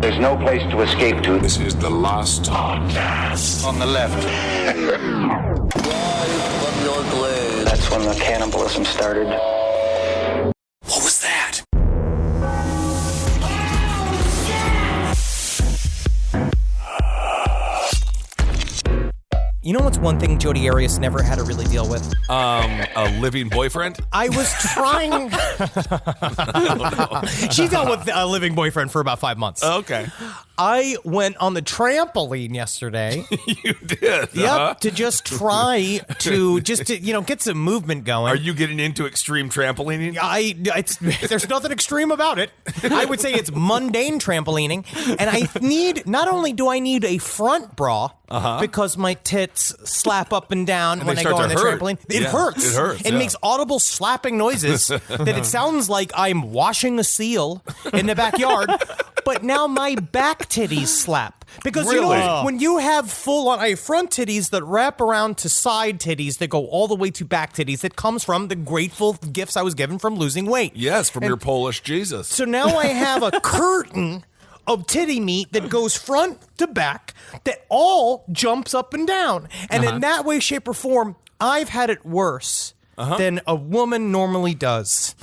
There's no place to escape to. This is the last podcast. On the left. That's when the cannibalism started. What was that? You know what's one thing Jodi Arias never had to really deal with? A living boyfriend? I was trying... She dealt with a living boyfriend for about 5 months. Okay. I went on the trampoline yesterday. You did? Yep, to just try to get some movement going. Are you getting into extreme trampolining? There's nothing extreme about it. I would say it's mundane trampolining. And not only do I need a front bra, because my tits slap up and down when I go on the trampoline. It hurts. It hurts. It makes audible slapping noises that it sounds like I'm washing a seal in the backyard. But now my back titties slap. Because you know, when you have I have front titties that wrap around to side titties that go all the way to back titties, that comes from the grateful gifts I was given from losing weight. Yes, from your Polish Jesus. So now I have a curtain of titty meat that goes front to back that all jumps up and down. And in that way, shape, or form, I've had it worse than a woman normally does.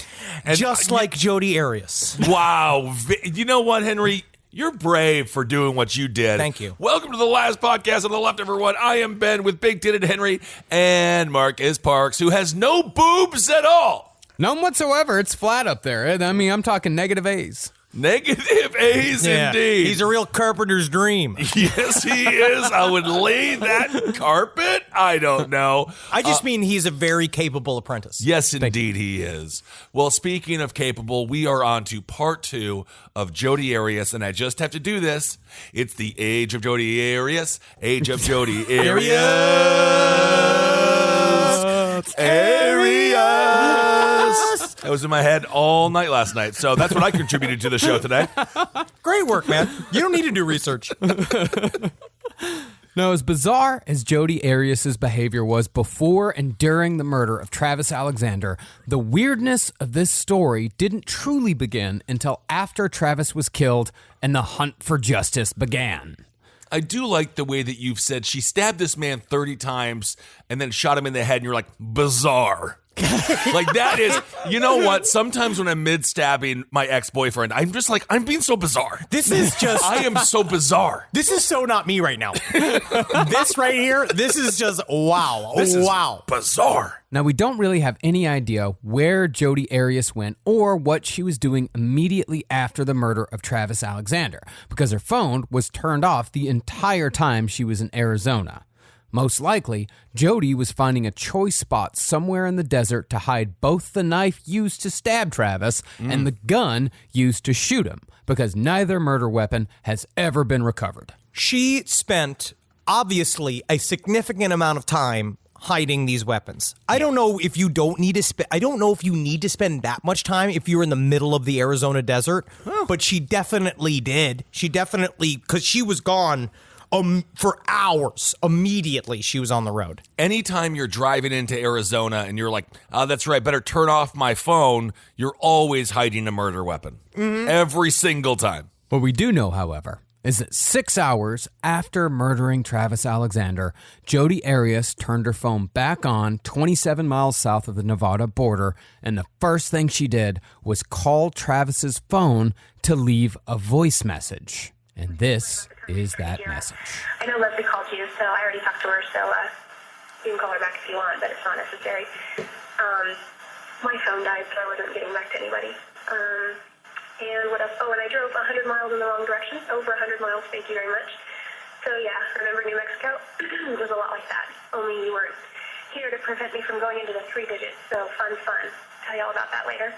And just like Jodi Arias. Wow. You know what, Henry? You're brave for doing what you did. Thank you. Welcome to the last podcast on the left, everyone. I am Ben with Big Titted Henry, and Mark is Parks, who has no boobs at all. None whatsoever. It's flat up there. I mean, I'm talking negative A's. Negative A's, indeed. He's a real carpenter's dream. Yes, he is. I would lay that carpet. I don't know. I just mean he's a very capable apprentice. Yes, indeed he is. Well, speaking of capable, we are on to part 2 of Jodi Arias, and I just have to do this. It's the age of Jodi Arias. Age of Jodi Arias. That was in my head all night last night, so that's what I contributed to the show today. Great work, man. You don't need to do research. Now, as bizarre as Jodi Arias' behavior was before and during the murder of Travis Alexander, the weirdness of this story didn't truly begin until after Travis was killed and the hunt for justice began. I do like the way that you've said she stabbed this man 30 times and then shot him in the head, and you're like, bizarre. Like, that is, you know what? Sometimes when I'm mid-stabbing my ex-boyfriend, I'm just like, I'm being so bizarre. This is just... I am so bizarre. This is so not me right now. This right here, this is just wow. This is wow. bizarre. Now, we don't really have any idea where Jodi Arias went or what she was doing immediately after the murder of Travis Alexander, because her phone was turned off the entire time she was in Arizona. Most likely, Jodi was finding a choice spot somewhere in the desert to hide both the knife used to stab Travis and the gun used to shoot him, because neither murder weapon has ever been recovered. She spent, obviously, a significant amount of time hiding these weapons. I don't know if you need to spend that much time if you're in the middle of the Arizona desert, but she definitely did. She definitely, because she was gone for hours. Immediately, she was on the road. Anytime you're driving into Arizona and you're like, oh, that's right, better turn off my phone, you're always hiding a murder weapon. Every single time. What we do know, however, is that 6 hours after murdering Travis Alexander, Jodi Arias turned her phone back on 27 miles south of the Nevada border, and the first thing she did was call Travis's phone to leave a voice message. And this is that message. I know Leslie called you, so I already talked to her, so you can call her back if you want, but it's not necessary. My phone died, so I wasn't getting back to anybody. And what else? Oh, and I drove 100 miles in the wrong direction. Over 100 miles, thank you very much. So yeah, remember New Mexico? It was a lot like that. Only you weren't here to prevent me from going into the 3 digits, so fun. Tell you all about that later.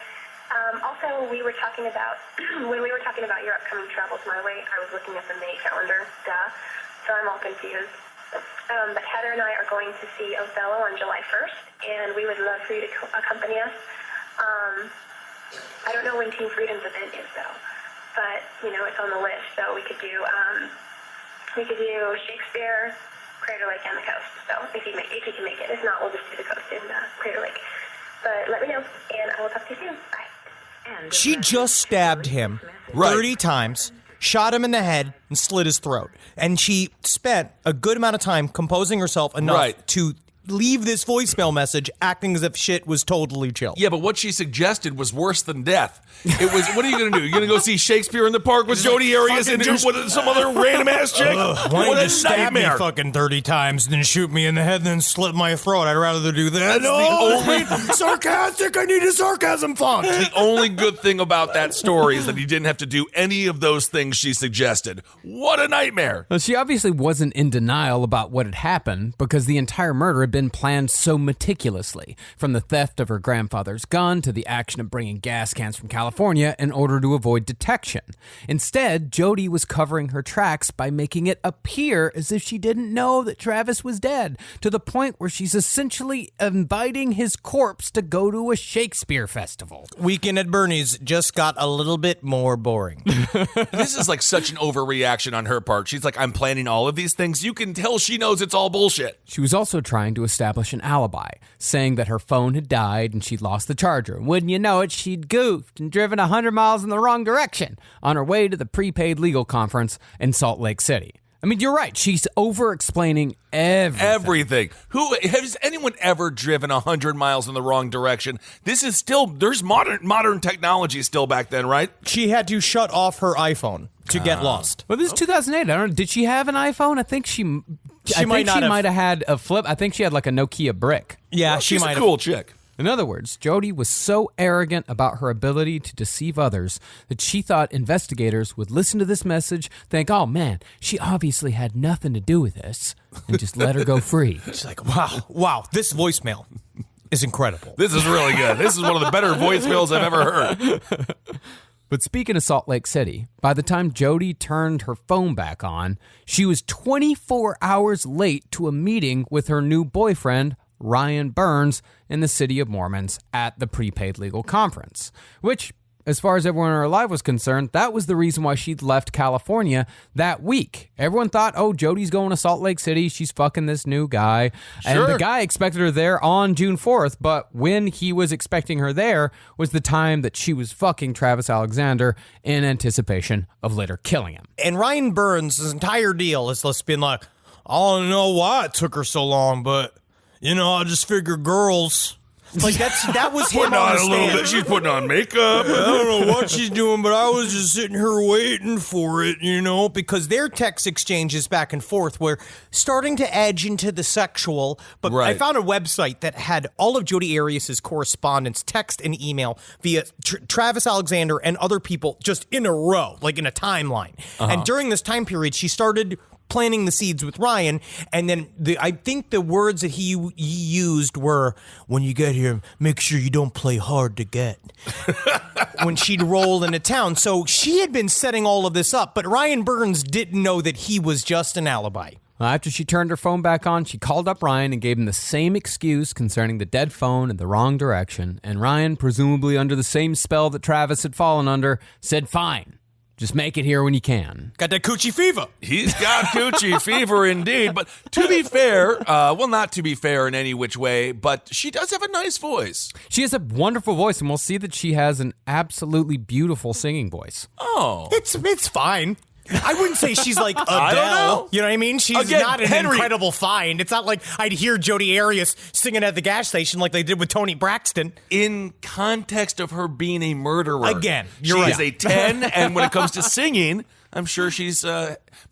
Also, we were talking about, when we were talking about your upcoming travels my way, I was looking at the May calendar, so I'm all confused. But Heather and I are going to see Othello on July 1st, and we would love for you to accompany us. I don't know when Team Freedom's event is, though, but, it's on the list, so we could do Shakespeare, Crater Lake, and the coast, so if you can make it. If not, we'll just do the coast in Crater Lake. But let me know, and I will talk to you soon. Bye. She just stabbed him 30 times, shot him in the head, and slit his throat. And she spent a good amount of time composing herself enough to leave this voicemail message acting as if shit was totally chill. Yeah, but what she suggested was worse than death. It was, what are you going to do? You're going to go see Shakespeare in the Park with Jodi Arias and some other random ass chick? Why don't you stab me fucking 30 times and then shoot me in the head and then slit my throat? I'd rather do that. Sarcastic. I need a sarcasm font. The only good thing about that story is that he didn't have to do any of those things she suggested. What a nightmare. Well, she obviously wasn't in denial about what had happened because the entire murder had been planned so meticulously, from the theft of her grandfather's gun to the action of bringing gas cans from California in order to avoid detection. Instead, Jodi was covering her tracks by making it appear as if she didn't know that Travis was dead, to the point where she's essentially inviting his corpse to go to a Shakespeare festival. Weekend at Bernie's just got a little bit more boring. This is like such an overreaction on her part. She's like, I'm planning all of these things. You can tell she knows it's all bullshit. She was also trying to establish an alibi, saying that her phone had died and she'd lost the charger. Wouldn't you know it, she'd goofed and driven 100 miles in the wrong direction on her way to the prepaid legal conference in Salt Lake City. I mean, you're right. She's over-explaining everything. Has anyone ever driven 100 miles in the wrong direction? This is still, there's modern technology still back then, right? She had to shut off her iPhone to get lost. Well, this is 2008. I don't know. Did she have an iPhone? I think she might have had a flip. I think she had like a Nokia brick. Yeah, well, she might have. She's a cool chick. In other words, Jodi was so arrogant about her ability to deceive others that she thought investigators would listen to this message, think, oh man, she obviously had nothing to do with this, and just let her go free. She's like, wow, this voicemail is incredible. This is really good. This is one of the better voicemails I've ever heard. But speaking of Salt Lake City, by the time Jodi turned her phone back on, she was 24 hours late to a meeting with her new boyfriend, Ryan Burns, in the City of Mormons at the prepaid legal conference, which, as far as everyone in her life was concerned, that was the reason why she'd left California that week. Everyone thought, oh, Jodi's going to Salt Lake City. She's fucking this new guy. Sure. And the guy expected her there on June 4th, but when he was expecting her there was the time that she was fucking Travis Alexander in anticipation of later killing him. And Ryan Burns' entire deal is just been like, I don't know why it took her so long, but, you know, I just figure girls... Like that was him on the stand. She's putting on makeup. I don't know what she's doing, but I was just sitting here waiting for it, you know, because their text exchanges back and forth were starting to edge into the sexual. But right. I found a website that had all of Jodi Arias' correspondence, text and email via Travis Alexander and other people just in a row, like in a timeline. Uh-huh. And during this time period, she started planting the seeds with Ryan, and then I think the words that he used were, when you get here, make sure you don't play hard to get. When she'd roll into town. So she had been setting all of this up, but Ryan Burns didn't know that he was just an alibi. After she turned her phone back on, she called up Ryan and gave him the same excuse concerning the dead phone in the wrong direction, and Ryan, presumably under the same spell that Travis had fallen under, said, fine. Just make it here when you can. Got that coochie fever. He's got coochie fever indeed. But to be fair, well, not to be fair in any which way, but she does have a nice voice. She has a wonderful voice, and we'll see that she has an absolutely beautiful singing voice. Oh. It's fine. I wouldn't say she's like Adele. I don't know. You know what I mean? She's not an incredible find. It's not like I'd hear Jodi Arias singing at the gas station like they did with Toni Braxton. In context of her being a murderer. Again, you're right. She is a 10, and when it comes to singing, I'm sure she's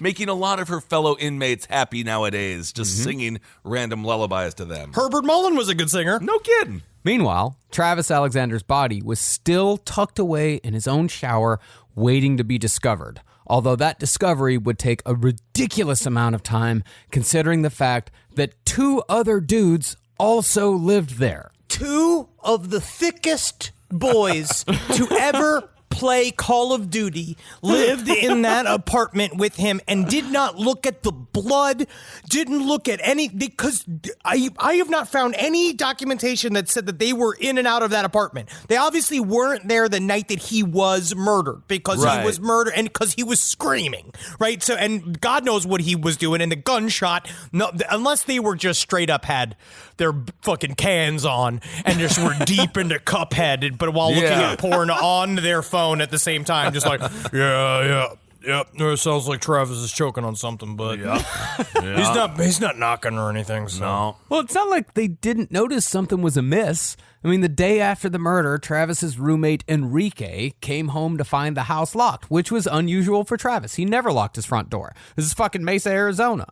making a lot of her fellow inmates happy nowadays, just singing random lullabies to them. Herbert Mullen was a good singer. No kidding. Meanwhile, Travis Alexander's body was still tucked away in his own shower, waiting to be discovered. Although that discovery would take a ridiculous amount of time, considering the fact that 2 other dudes also lived there. 2 of the thickest boys to ever play Call of Duty lived in that apartment with him and did not look at the blood, didn't look at any, because I have not found any documentation that said that they were in and out of that apartment. They obviously weren't there the night that he was murdered, because he was murdered and because he was screaming, right? So, and God knows what he was doing, and the gunshot, no, unless they were just straight up had their fucking cans on and just were deep into Cuphead, but while looking at porn on their phone at the same time, just like, yeah, Yep, it sounds like Travis is choking on something, but he's not knocking or anything. So. No. Well, it's not like they didn't notice something was amiss. I mean, the day after the murder, Travis's roommate Enrique came home to find the house locked, which was unusual for Travis. He never locked his front door. This is fucking Mesa, Arizona.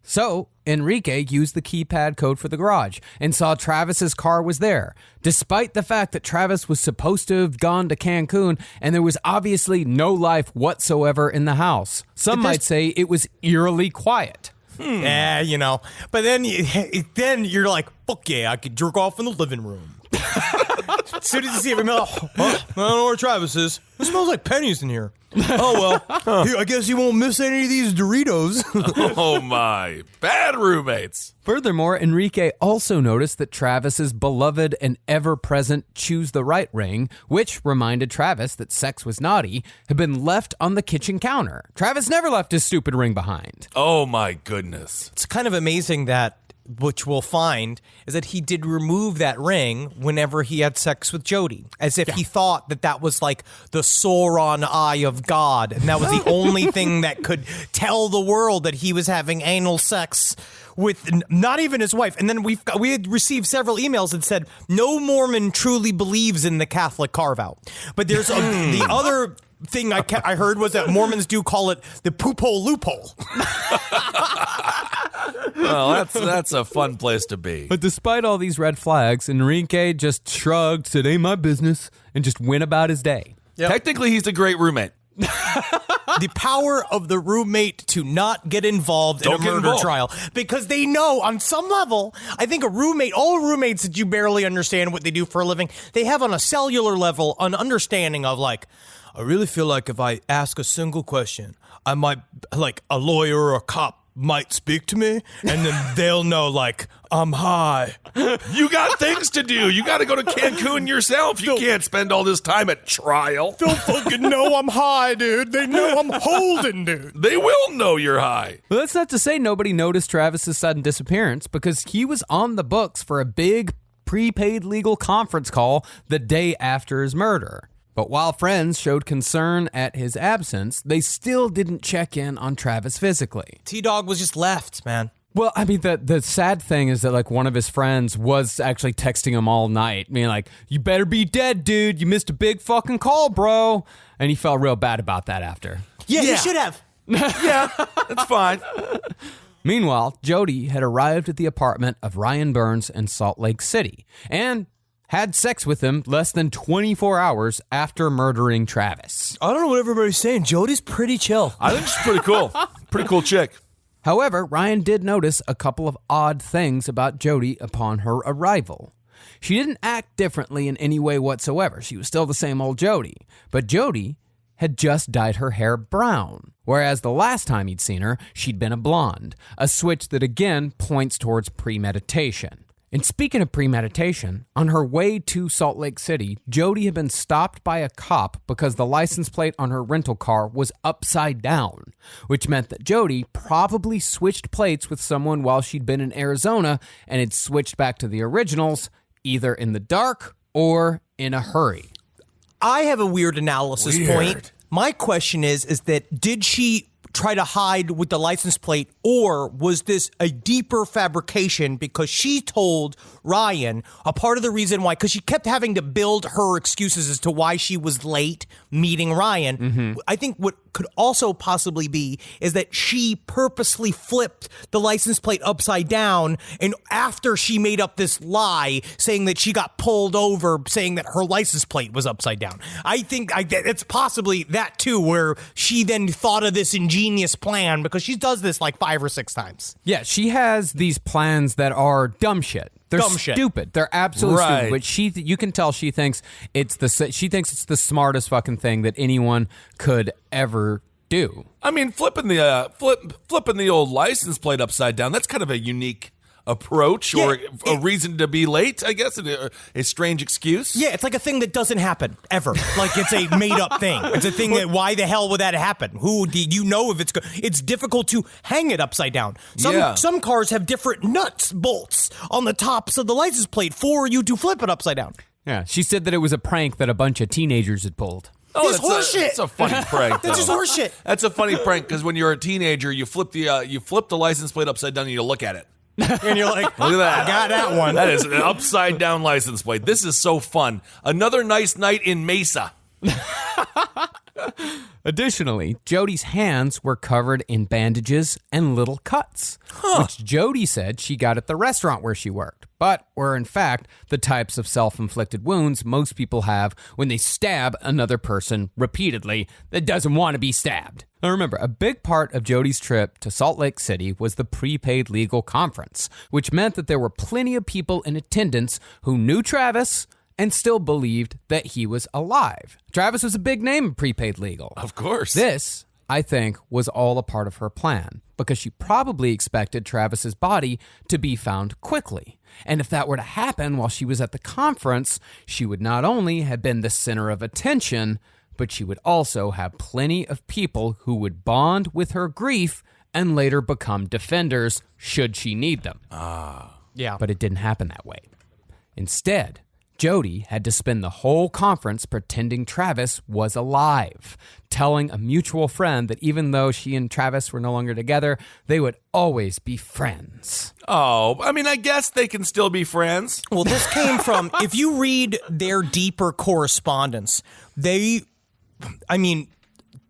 So, Enrique used the keypad code for the garage and saw Travis's car was there, despite the fact that Travis was supposed to have gone to Cancun and there was obviously no life whatsoever in the house. Some might say it was eerily quiet. Yeah, you know. But then you're like, fuck yeah, I could jerk off in the living room. As soon as you see every meal, I don't know where Travis is. It smells like pennies in here. Oh, well, I guess you won't miss any of these Doritos. Oh, my. Bad roommates. Furthermore, Enrique also noticed that Travis's beloved and ever-present Choose the Right ring, which reminded Travis that sex was naughty, had been left on the kitchen counter. Travis never left his stupid ring behind. Oh, my goodness. It's kind of amazing that, which we'll find, is that he did remove that ring whenever he had sex with Jodi, as if he thought that that was like the Sauron eye of God, and that was the only thing that could tell the world that he was having anal sex with not even his wife. And then we had received several emails that said no Mormon truly believes in the Catholic carve-out. But there's the other thing I heard was that Mormons do call it the poophole loophole. Well, that's a fun place to be. But despite all these red flags, Enrique just shrugged, said, ain't my business, and just went about his day. Yep. Technically, he's a great roommate. The power of the roommate to not get involved in a murder trial, because they know on some level, I think all roommates that you barely understand what they do for a living, they have on a cellular level an understanding of like, I really feel like if I ask a single question, I might, like a lawyer or a cop might speak to me, and then they'll know, like, I'm high. You got things to do. You got to go to Cancun yourself. You can't spend all this time at trial. They'll fucking know I'm high, dude. They know I'm holding, dude. They will know you're high. But that's not to say nobody noticed Travis's sudden disappearance, because he was on the books for a big prepaid legal conference call the day after his murder. But while friends showed concern at his absence, they still didn't check in on Travis physically. T-Dog was just left, man. Well, I mean, the sad thing is that, like, one of his friends was actually texting him all night, being like, you better be dead, dude. You missed a big fucking call, bro. And he felt real bad about that after. Yeah, you should have. Yeah, that's fine. Meanwhile, Jodi had arrived at the apartment of Ryan Burns in Salt Lake City and had sex with him less than 24 hours after murdering Travis. I don't know what everybody's saying. Jodi's pretty chill. I think she's pretty cool. Pretty cool chick. However, Ryan did notice a couple of odd things about Jodi upon her arrival. She didn't act differently in any way whatsoever. She was still the same old Jodi. But Jodi had just dyed her hair brown, whereas the last time he'd seen her, she'd been a blonde, a switch that again points towards premeditation. And speaking of premeditation, on her way to Salt Lake City, Jodi had been stopped by a cop because the license plate on her rental car was upside down, which meant that Jodi probably switched plates with someone while she'd been in Arizona and had switched back to the originals, either in the dark or in a hurry. I have a weird analysis point. My question is that did she try to hide with the license plate, or was this a deeper fabrication because she told Ryan a part of the reason why, because she kept having to build her excuses as to why she was late meeting Ryan. Mm-hmm. I think what could also possibly be is that she purposely flipped the license plate upside down, and after she made up this lie saying that she got pulled over saying that her license plate was upside down. I think it's possibly that too, where she then thought of this ingenious plan, because she does this like 5 or 6 times. Yeah, she has these plans that are dumb shit. They're stupid. They're absolutely stupid. But you can tell she thinks it's the smartest fucking thing that anyone could ever do. I mean, flipping the old license plate upside down, that's kind of a unique approach, or a reason to be late, I guess, a strange excuse. Yeah, it's like a thing that doesn't happen ever. Like it's a made up thing. It's a thing that, why the hell would that happen? Who do you know if it's difficult to hang it upside down. Some cars have different nuts, bolts on the tops of the license plate for you to flip it upside down. Yeah, she said that it was a prank that a bunch of teenagers had pulled. It's horseshit. It's a funny prank. That's just though. horseshit. That's a funny prank because when you're a teenager, you flip the license plate upside down and you look at it. And you're like, Look at that. I got that one. That is an upside down license plate. This is so fun. Another nice night in Mesa. Additionally, Jodi's hands were covered in bandages and little cuts, which Jodi said she got at the restaurant where she worked, but were in fact the types of self-inflicted wounds most people have when they stab another person repeatedly that doesn't want to be stabbed. Now remember, a big part of Jodi's trip to Salt Lake City was the prepaid legal conference, which meant that there were plenty of people in attendance who knew Travis and still believed that he was alive. Travis was a big name in prepaid legal. Of course. This, I think, was all a part of her plan, because she probably expected Travis's body to be found quickly. And if that were to happen while she was at the conference, she would not only have been the center of attention, but she would also have plenty of people who would bond with her grief and later become defenders should she need them. Yeah. But it didn't happen that way. Instead, Jodi had to spend the whole conference pretending Travis was alive, telling a mutual friend that even though she and Travis were no longer together, they would always be friends. Oh, I mean, I guess they can still be friends. Well, this came from, if you read their deeper correspondence,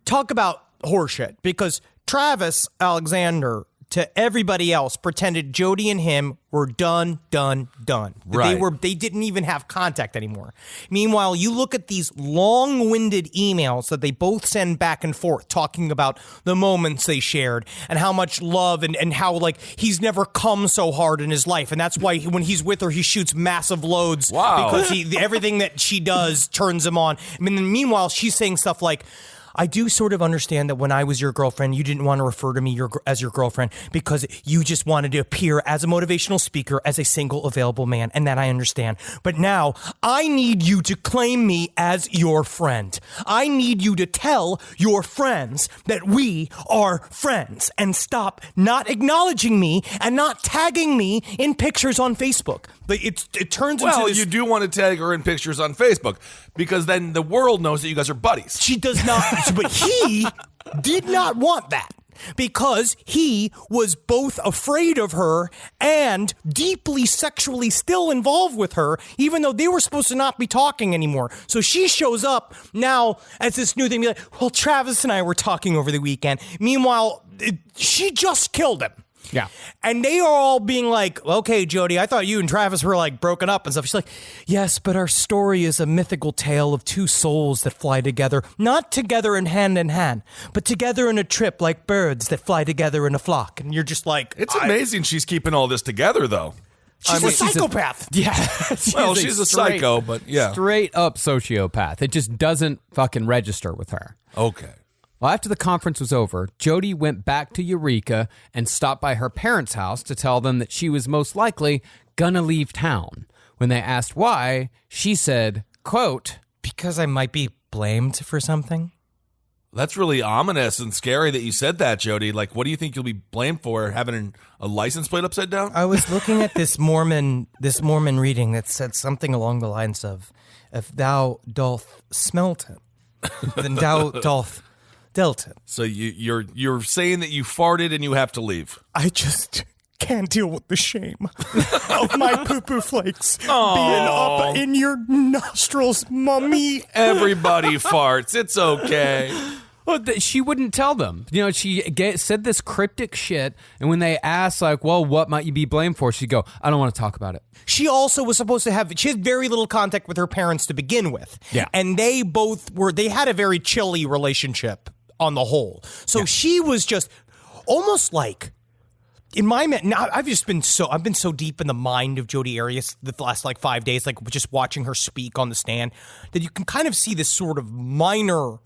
talk about horseshit, because Travis Alexander to everybody else pretended Jodi and him were done. Right. They didn't even have contact anymore. Meanwhile, you look at these long-winded emails that they both send back and forth talking about the moments they shared and how much love and how like he's never come so hard in his life. And that's why when he's with her, he shoots massive loads. Wow. Because everything that she does turns him on. I mean, meanwhile, she's saying stuff like, I do sort of understand that when I was your girlfriend, you didn't want to refer to me as your girlfriend because you just wanted to appear as a motivational speaker, as a single available man, and that I understand. But now I need you to claim me as your friend. I need you to tell your friends that we are friends and stop not acknowledging me and not tagging me in pictures on Facebook. It turns into Well, this. you do want to tag her in pictures on Facebook because then the world knows that you guys are buddies. She does not, but he did not want that because he was both afraid of her and deeply sexually still involved with her, even though they were supposed to not be talking anymore. So she shows up now as this new thing, be like, well, Travis and I were talking over the weekend. Meanwhile, she just killed him. Yeah. And they are all being like, okay, Jodi, I thought you and Travis were like broken up and stuff. She's like, yes, but our story is a mythical tale of two souls that fly together, not together in hand, but together in a trip like birds that fly together in a flock. And you're just like, It's amazing she's keeping all this together, though. she's a psychopath. She's a psycho, but yeah. Straight up sociopath. It just doesn't fucking register with her. Okay. Well, after the conference was over, Jodi went back to Eureka and stopped by her parents' house to tell them that she was most likely gonna leave town. When they asked why, she said, quote, because I might be blamed for something. That's really ominous and scary that you said that, Jodi. Like, what do you think you'll be blamed for? Having a license plate upside down? I was looking at this Mormon reading that said something along the lines of, if thou doth smelt him, then thou doth dealt him. So you're saying that you farted and you have to leave. I just can't deal with the shame of my poo-poo flakes being up in your nostrils, mommy. Everybody farts. It's okay. Well, she wouldn't tell them. You know, she said this cryptic shit, and when they asked, like, well, what might you be blamed for? She'd go, I don't want to talk about it. She also was supposed to she had very little contact with her parents to begin with. Yeah. And they had a very chilly relationship on the whole. So she was just almost like, in my now I've been so deep in the mind of Jodi Arias the last like 5 days, like just watching her speak on the stand, that you can kind of see this sort of minor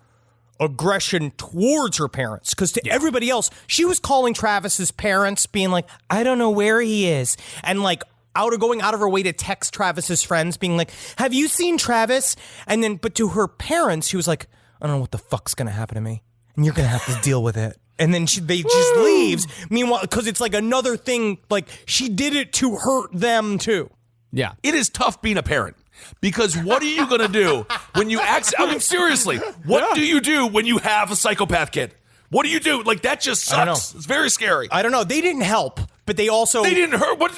aggression towards her parents, because to everybody else, she was calling Travis's parents, being like, I don't know where he is, and like going out of her way to text Travis's friends, being like, have you seen Travis? And then, but to her parents, she was like, I don't know what the fuck's gonna happen to me, and you're gonna have to deal with it. And then they just leaves. Meanwhile, because it's like another thing, like she did it to hurt them too. Yeah. It is tough being a parent. Because what are you going to do when you seriously, what do you do when you have a psychopath kid? What do you do? Like, that just sucks. I don't know. It's very scary. I don't know. They didn't help, but they also... They didn't hurt. What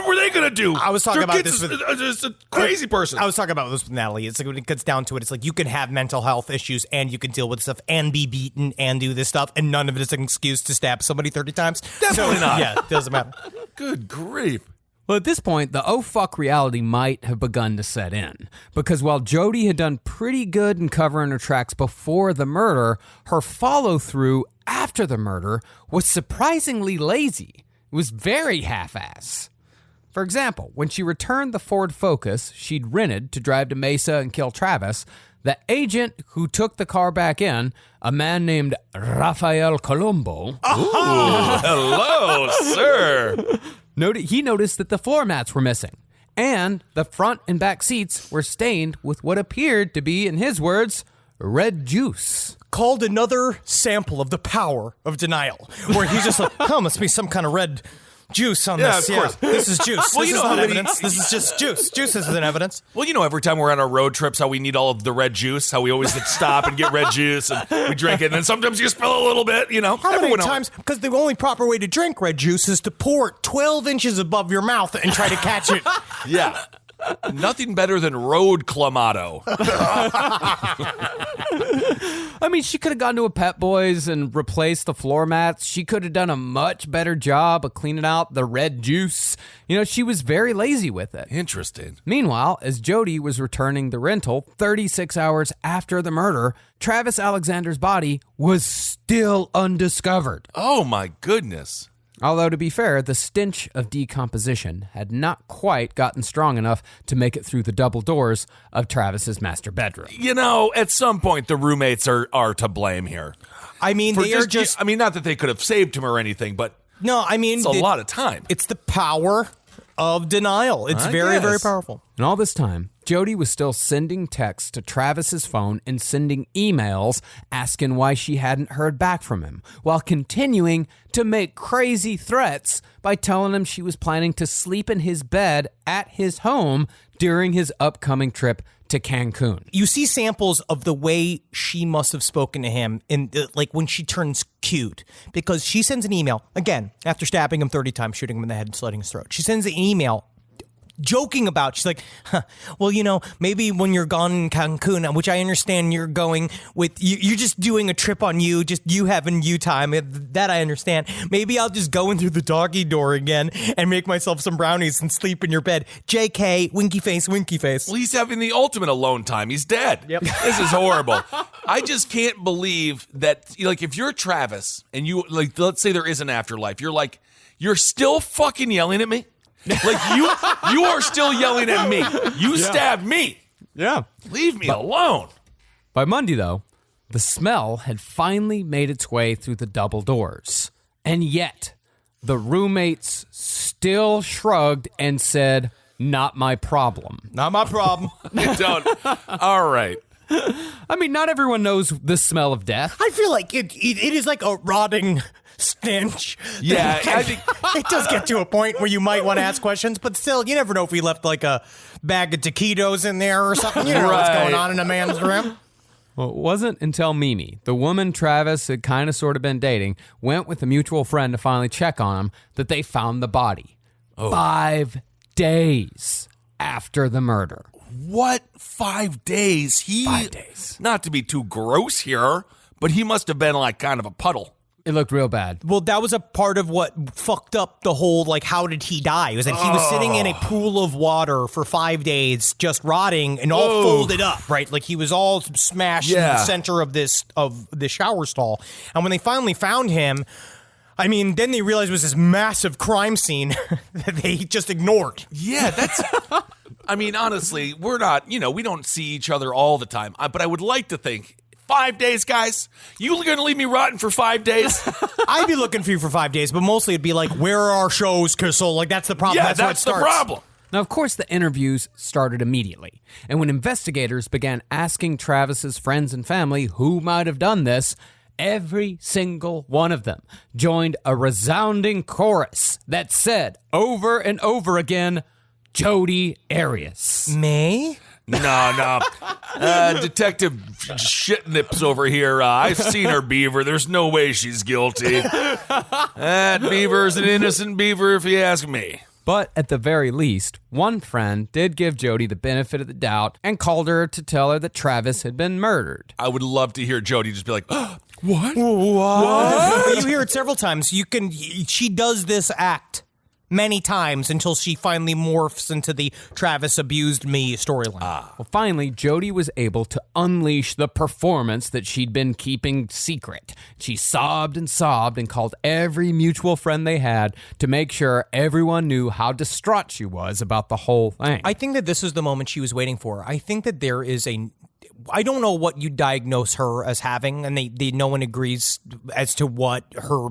were they going to do? I was talking Their about kid's this with... just a crazy person. I was talking about this with Natalie. It's like when it gets down to it, it's like you can have mental health issues and you can deal with stuff and be beaten and do this stuff, and none of it is an excuse to stab somebody 30 times. Definitely not. Yeah, it doesn't matter. Good grief. Well, at this point, the oh fuck reality might have begun to set in. Because while Jodi had done pretty good in covering her tracks before the murder, her follow-through after the murder was surprisingly lazy. It was very half-ass. For example, when she returned the Ford Focus she'd rented to drive to Mesa and kill Travis, the agent who took the car back in, a man named Rafael Colombo... Ooh, hello, sir. He noticed that the floor mats were missing, and the front and back seats were stained with what appeared to be, in his words, red juice. Called another sample of the power of denial, where he's just like, must be some kind of red juice on this. Of course. This is juice. Well, this you is know not how many- evidence. This is just juice. Juice isn't evidence. Well, every time we're on our road trips, how we need all of the red juice, how we always stop and get red juice, and we drink it, and then sometimes you spill a little bit, How many times? Because the only proper way to drink red juice is to pour it 12 inches above your mouth and try to catch it. Yeah. Nothing better than road clamato. I mean, she could have gone to a Pep Boys and replaced the floor mats. She could have done a much better job of cleaning out the red juice. She was very lazy with it. Interesting. Meanwhile, as Jodi was returning the rental 36 hours after the murder, Travis Alexander's body was still undiscovered. Oh, my goodness. Although, to be fair, the stench of decomposition had not quite gotten strong enough to make it through the double doors of Travis's master bedroom. At some point, the roommates are to blame here. I mean, they are just... not that they could have saved him or anything, but No, I mean... it's a lot of time. It's the power of denial. It's very, very powerful. And all this time, Jodi was still sending texts to Travis's phone and sending emails asking why she hadn't heard back from him, while continuing to make crazy threats by telling him she was planning to sleep in his bed at his home during his upcoming trip to Cancun. You see samples of the way she must have spoken to him in like when she turns cute, because she sends an email, again, after stabbing him 30 times, shooting him in the head and slitting his throat. She sends an email joking about, she's like, well, maybe when you're gone in Cancun, which I understand you're going with, you're just doing a trip on you, just you having you time, that I understand. Maybe I'll just go in through the doggy door again and make myself some brownies and sleep in your bed. JK, winky face, winky face. Well, he's having the ultimate alone time. He's dead. Yep. This is horrible. I just can't believe that, if you're Travis and you, let's say there is an afterlife, you're still fucking yelling at me? You are still yelling at me. You stabbed me. Yeah. Leave me alone. By Monday, though, the smell had finally made its way through the double doors. And yet, the roommates still shrugged and said, not my problem. Not my problem. Don't. All right. I mean, not everyone knows the smell of death. I feel like it is like a rotting stench. Yeah, I think it does get to a point where you might want to ask questions, but still, you never know if we left like a bag of taquitos in there or something. You don't know what's going on in a man's room. Well, it wasn't until Mimi, the woman Travis had kind of sort of been dating, went with a mutual friend to finally check on him, that they found the body. 5 days after the murder. What? 5 days? 5 days. Not to be too gross here, but he must have been like kind of a puddle. It looked real bad. Well, that was a part of what fucked up the whole, how did he die? It was that he was sitting in a pool of water for 5 days, just rotting and all folded up, right? Like he was all smashed in the center of the shower stall. And when they finally found him, I mean, then they realized it was this massive crime scene that they just ignored. Yeah, that's... I mean, honestly, we're not, we don't see each other all the time. But I would like to think... 5 days, guys? You going to leave me rotten for 5 days? I'd be looking for you for 5 days, but mostly it'd be like, where are our shows, Kissel? That's the problem. Yeah, that's the problem. Now, of course, the interviews started immediately. And when investigators began asking Travis's friends and family who might have done this, every single one of them joined a resounding chorus that said over and over again, Jodi Arias. May? No. Detective Shitnips over here. I've seen her beaver. There's no way she's guilty. That beaver's an innocent beaver if you ask me. But at the very least, one friend did give Jodi the benefit of the doubt and called her to tell her that Travis had been murdered. I would love to hear Jodi just be like, what? What? You hear it several times. She does this act many times until she finally morphs into the Travis abused me storyline. Well, finally, Jodi was able to unleash the performance that she'd been keeping secret. She sobbed and called every mutual friend they had to make sure everyone knew how distraught she was about the whole thing. I think that this is the moment she was waiting for. I think that there is I don't know what you diagnose her as having, and no one agrees as to what her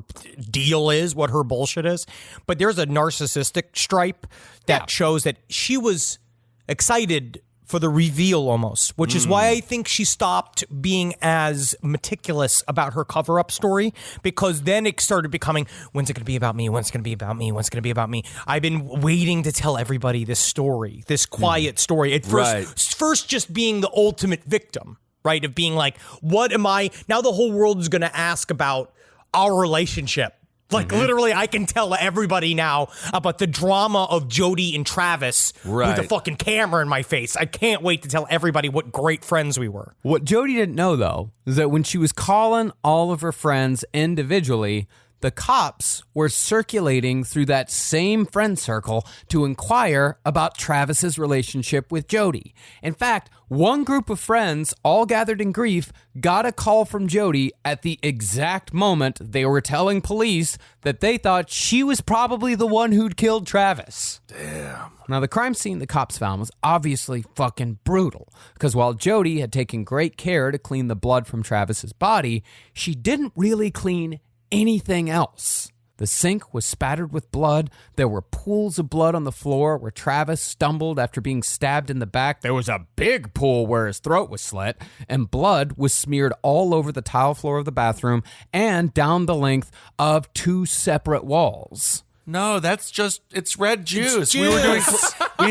deal is, what her bullshit is. But there's a narcissistic stripe that shows that she was excited for the reveal almost, which is why I think she stopped being as meticulous about her cover-up story, because then it started becoming, when's it going to be about me? When's it going to be about me? When's it going to be about me? I've been waiting to tell everybody this story, this quiet story. At first just being the ultimate victim, right? Of being like, what am I? Now the whole world is going to ask about our relationship. Like, literally, I can tell everybody now about the drama of Jodi and Travis with the fucking camera in my face. I can't wait to tell everybody what great friends we were. What Jodi didn't know, though, is that when she was calling all of her friends individually, the cops were circulating through that same friend circle to inquire about Travis's relationship with Jodi. In fact, one group of friends, all gathered in grief, got a call from Jodi at the exact moment they were telling police that they thought she was probably the one who'd killed Travis. Damn. Now, the crime scene the cops found was obviously fucking brutal, because while Jodi had taken great care to clean the blood from Travis's body, she didn't really clean anything else. The sink was spattered with blood. There were pools of blood on the floor where Travis stumbled after being stabbed in the back. There was a big pool where his throat was slit, and blood was smeared all over the tile floor of the bathroom and down the length of 2 separate walls. No, it's red juice. We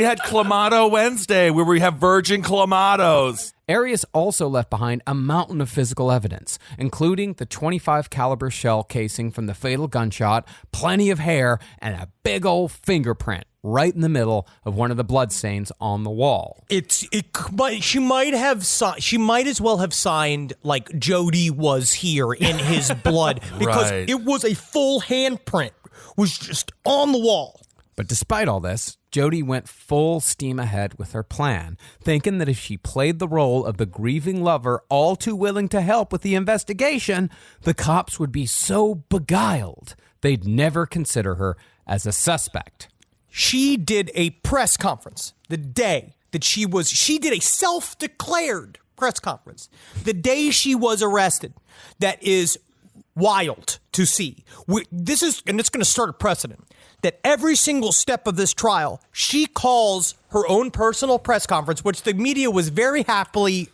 had Clamato Wednesday where we have virgin Clamatos. Arias also left behind a mountain of physical evidence, including the .25 caliber shell casing from the fatal gunshot, plenty of hair, and a big old fingerprint right in the middle of one of the bloodstains on the wall. She might as well have signed like Jodi was here in his blood, because it was a full handprint, was just on the wall. But despite all this, Jodi went full steam ahead with her plan, thinking that if she played the role of the grieving lover all too willing to help with the investigation, the cops would be so beguiled they'd never consider her as a suspect. She did a press conference the day that she did a self-declared press conference the day she was arrested. That is wild to see. And it's going to start a precedent that every single step of this trial, she calls her own personal press conference, which the media was very happy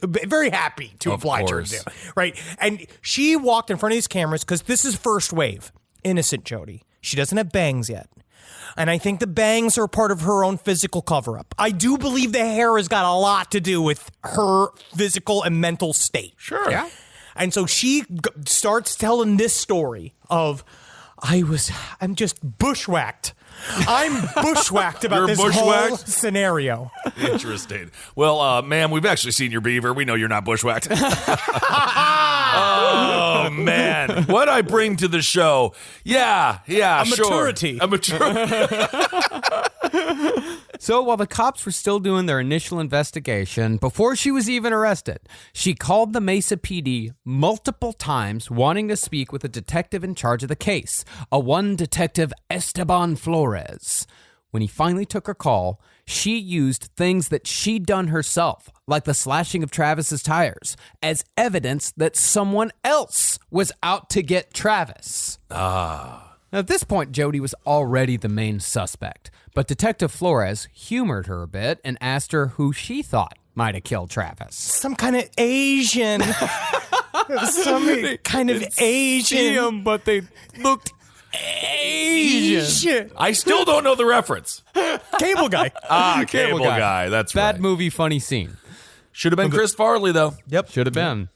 to oblige her to do, right? And she walked in front of these cameras because this is first wave. Innocent Jodi. She doesn't have bangs yet. And I think the bangs are part of her own physical cover-up. I do believe the hair has got a lot to do with her physical and mental state. Sure. Yeah. And so she starts telling this story of, I'm just bushwhacked. I'm bushwhacked about this whole scenario. Interesting. Well, ma'am, we've actually seen your beaver. We know you're not bushwhacked. Oh, man. What I bring to the show. Yeah, maturity. A maturity. So while the cops were still doing their initial investigation, before she was even arrested, she called the Mesa PD multiple times wanting to speak with a detective in charge of the case, a one detective Esteban Flores. When he finally took her call, she used things that she'd done herself, like the slashing of Travis's tires, as evidence that someone else was out to get Travis. Now, at this point, Jodi was already the main suspect, but Detective Flores humored her a bit and asked her who she thought might have killed Travis. Some kind of Asian. See 'em, but they looked Asian. I still don't know the reference. Cable guy. Cable guy. That's right. Bad movie, funny scene. Should have been Chris Farley, though. Yep. Should have been.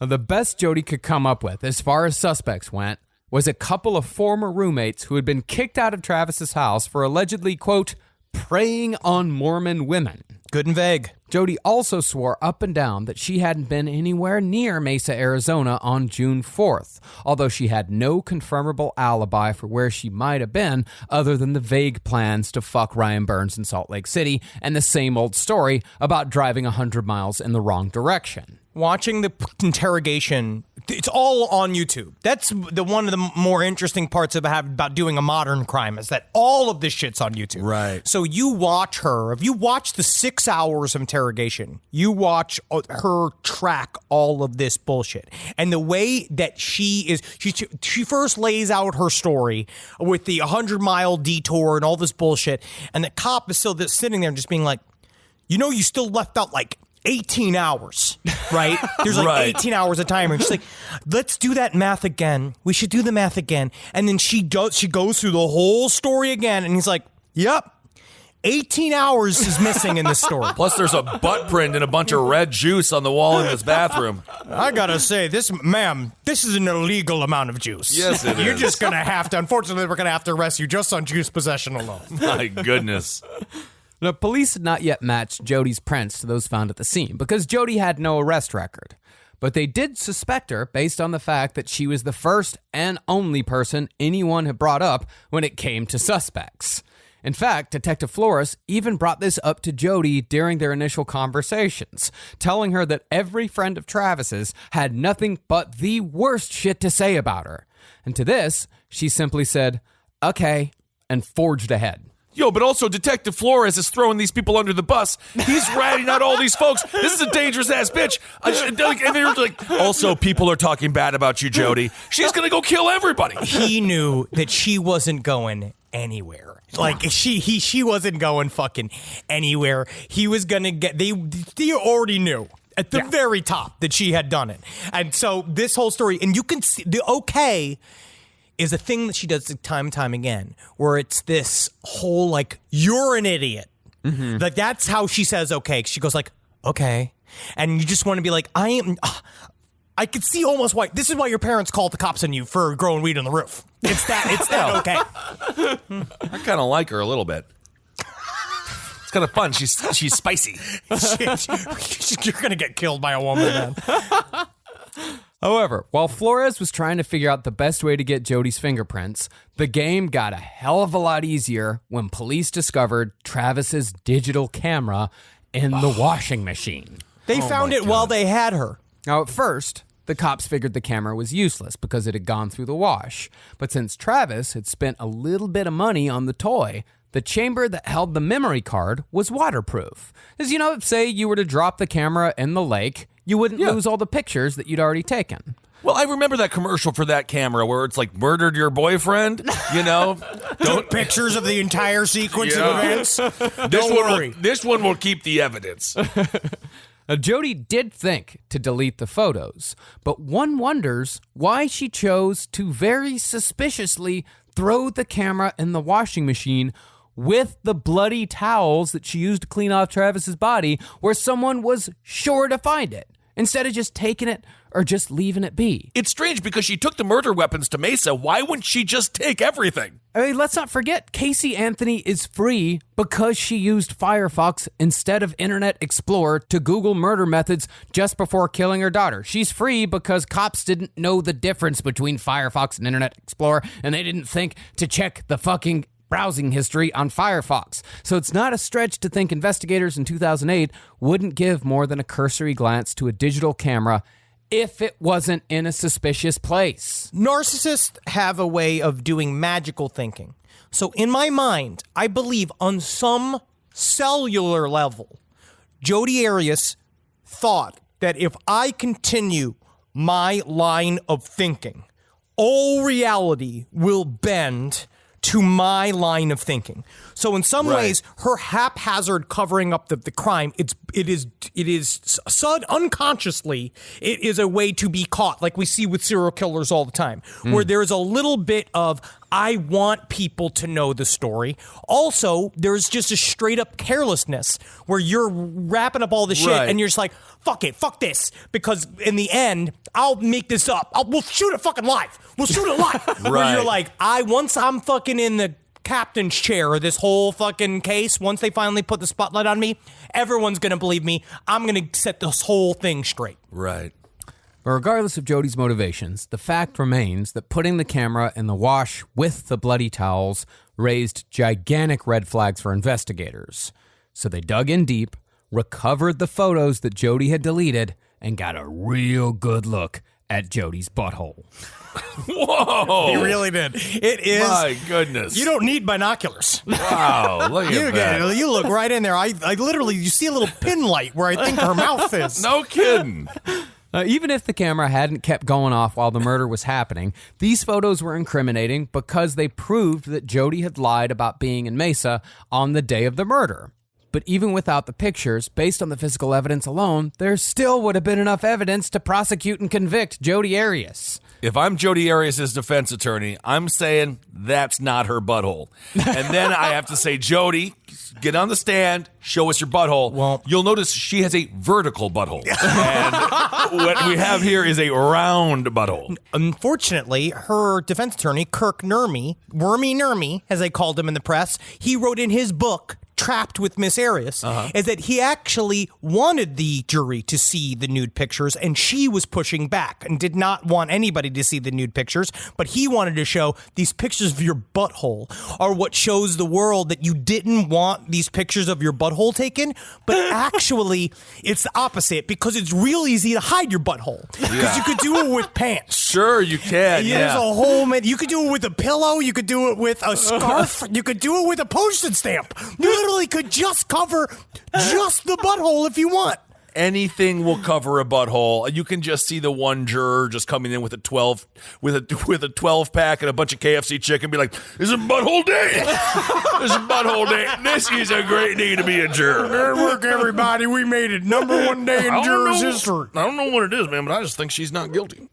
The best Jodi could come up with, as far as suspects went, was a couple of former roommates who had been kicked out of Travis's house for allegedly, quote, preying on Mormon women. Good and vague. Jodi also swore up and down that she hadn't been anywhere near Mesa, Arizona on June 4th, although she had no confirmable alibi for where she might have been other than the vague plans to fuck Ryan Burns in Salt Lake City and the same old story about driving 100 miles in the wrong direction. Watching the interrogation, it's all on YouTube. That's one of the more interesting parts about doing a modern crime is that all of this shit's on YouTube. Right. So you watch her. If you watch the 6 hours of interrogation, you watch her track all of this bullshit. And the way that she first lays out her story with the 100-mile detour and all this bullshit, and the cop is still sitting there just being like, you still left out like 18 hours, right? There's like Right. 18 hours of timer. And she's like, let's do that math again. We should do the math again. And then she goes through the whole story again. And he's like, yep, 18 hours is missing in this story. Plus, there's a butt print and a bunch of red juice on the wall in this bathroom. I gotta say, this is an illegal amount of juice. Yes, it You're is. just gonna have to, unfortunately, we're gonna have to arrest you just on juice possession alone. My goodness. Now, police had not yet matched Jodi's prints to those found at the scene because Jodi had no arrest record. But they did suspect her based on the fact that she was the first and only person anyone had brought up when it came to suspects. In fact, Detective Flores even brought this up to Jodi during their initial conversations, telling her that every friend of Travis's had nothing but the worst shit to say about her. And to this, she simply said, okay, and forged ahead. Yo, but also Detective Flores is throwing these people under the bus. He's ratting out all these folks. This is a dangerous ass bitch. And they're like, also, people are talking bad about you, Jodi. She's gonna go kill everybody. He knew that she wasn't going anywhere. Like she wasn't going fucking anywhere. He was gonna get. They already knew at the very top that she had done it, and so this whole story, and you can see the okay. Is a thing that she does time and time again, where it's this whole, like, you're an idiot. Mm-hmm. Like, that's how she says okay. She goes like, okay. And you just want to be like, I could see almost why. This is why your parents called the cops on you for growing weed on the roof. It's that okay. I kind of like her a little bit. It's kind of fun. She's spicy. You're going to get killed by a woman, man. However, while Flores was trying to figure out the best way to get Jodi's fingerprints, the game got a hell of a lot easier when police discovered Travis's digital camera in the washing machine. They found it while they had her. Now, at first, the cops figured the camera was useless because it had gone through the wash. But since Travis had spent a little bit of money on the toy, the chamber that held the memory card was waterproof. As you know, say you were to drop the camera in the lake, you wouldn't lose all the pictures that you'd already taken. Well, I remember that commercial for that camera where it's like murdered your boyfriend, Don't pictures of the entire sequence of events. Don't worry. This one will keep the evidence. Now, Jodi did think to delete the photos, but one wonders why she chose to very suspiciously throw the camera in the washing machine with the bloody towels that she used to clean off Travis's body, where someone was sure to find it, instead of just taking it or just leaving it be. It's strange because she took the murder weapons to Mesa. Why wouldn't she just take everything? I mean, let's not forget, Casey Anthony is free because she used Firefox instead of Internet Explorer to Google murder methods just before killing her daughter. She's free because cops didn't know the difference between Firefox and Internet Explorer, and they didn't think to check the fucking browsing history on Firefox. So it's not a stretch to think investigators in 2008 wouldn't give more than a cursory glance to a digital camera if it wasn't in a suspicious place. Narcissists have a way of doing magical thinking. So in my mind, I believe on some cellular level, Jodi Arias thought that if I continue my line of thinking, all reality will bend to my line of thinking. So in some ways, her haphazard covering up the crime, it is unconsciously, it is a way to be caught, like we see with serial killers all the time, where there is a little bit of, I want people to know the story. Also, there's just a straight up carelessness where you're wrapping up all the shit and you're just like, fuck it, fuck this. Because in the end, I'll make this up. We'll shoot it fucking live. We'll shoot it live. Where you're like, once I'm fucking in the captain's chair of this whole fucking case, once they finally put the spotlight on me, everyone's going to believe me. I'm going to set this whole thing straight. Right. But regardless of Jodi's motivations, the fact remains that putting the camera in the wash with the bloody towels raised gigantic red flags for investigators. So they dug in deep, recovered the photos that Jodi had deleted, and got a real good look at Jodi's butthole. Whoa! He really did. It is. My goodness. You don't need binoculars. Wow, look at that. You look right in there. I literally, you see a little pin light where I think her mouth is. No kidding. Even if the camera hadn't kept going off while the murder was happening, these photos were incriminating because they proved that Jodi had lied about being in Mesa on the day of the murder. But even without the pictures, based on the physical evidence alone, there still would have been enough evidence to prosecute and convict Jodi Arias. If I'm Jodi Arias' defense attorney, I'm saying that's not her butthole. And then I have to say, Jodi, get on the stand, show us your butthole. Well, you'll notice she has a vertical butthole. And what we have here is a round butthole. Unfortunately, her defense attorney, Kirk Wormy Nurmy, as they called him in the press, he wrote in his book, Trapped with Miss Arias, is that he actually wanted the jury to see the nude pictures, and she was pushing back and did not want anybody to see the nude pictures, but he wanted to show these pictures of your butthole are what shows the world that you didn't want these pictures of your butthole taken, but actually it's the opposite, because it's real easy to hide your butthole, because you could do it with pants. Sure, you can. There's a whole you could do it with a pillow, you could do it with a scarf, you could do it with a postage stamp. You literally could just cover just the butthole if you want. Anything will cover a butthole. You can just see the one juror just coming in with a 12 pack and a bunch of KFC chicken, be like, "It's a butthole day. It's a butthole day. This is a great day to be a juror." Good work, everybody. We made it. Number one day in jurors' history. I don't know what it is, man, but I just think she's not guilty.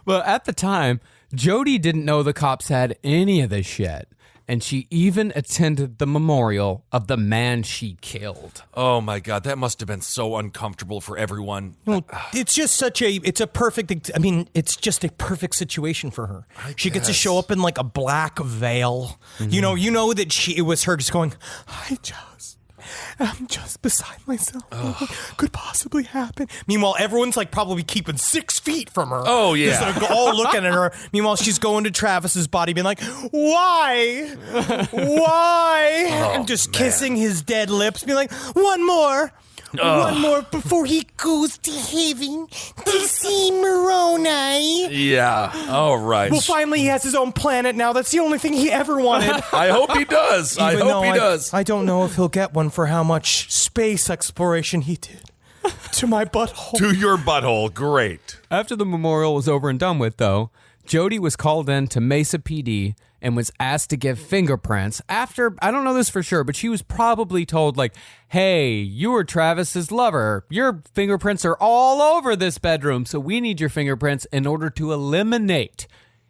Well, at the time, Jodi didn't know the cops had any of this shit. And she even attended the memorial of the man she killed. Oh my God, that must have been so uncomfortable for everyone. Well, it's just it's just a perfect situation for her. She gets to show up in like a black veil. Mm-hmm. You know that it was her just going, I'm just beside myself. What could possibly happen? Meanwhile, everyone's like probably keeping 6 feet from her. Oh, yeah. Just like all looking at her. Meanwhile, she's going to Travis's body being like, why? Why? And just kissing his dead lips, being like, one more before he goes to heaven to see Moroni. Yeah, all right. Well, finally, he has his own planet now. That's the only thing he ever wanted. I hope he does. I hope he does. I don't know if he'll get one for how much space exploration he did to my butthole. To your butthole. Great. After the memorial was over and done with, though, Jodi was called in to Mesa PD and was asked to give fingerprints after, I don't know this for sure, but she was probably told, like, hey, you were Travis's lover. Your fingerprints are all over this bedroom, so we need your fingerprints in order to eliminate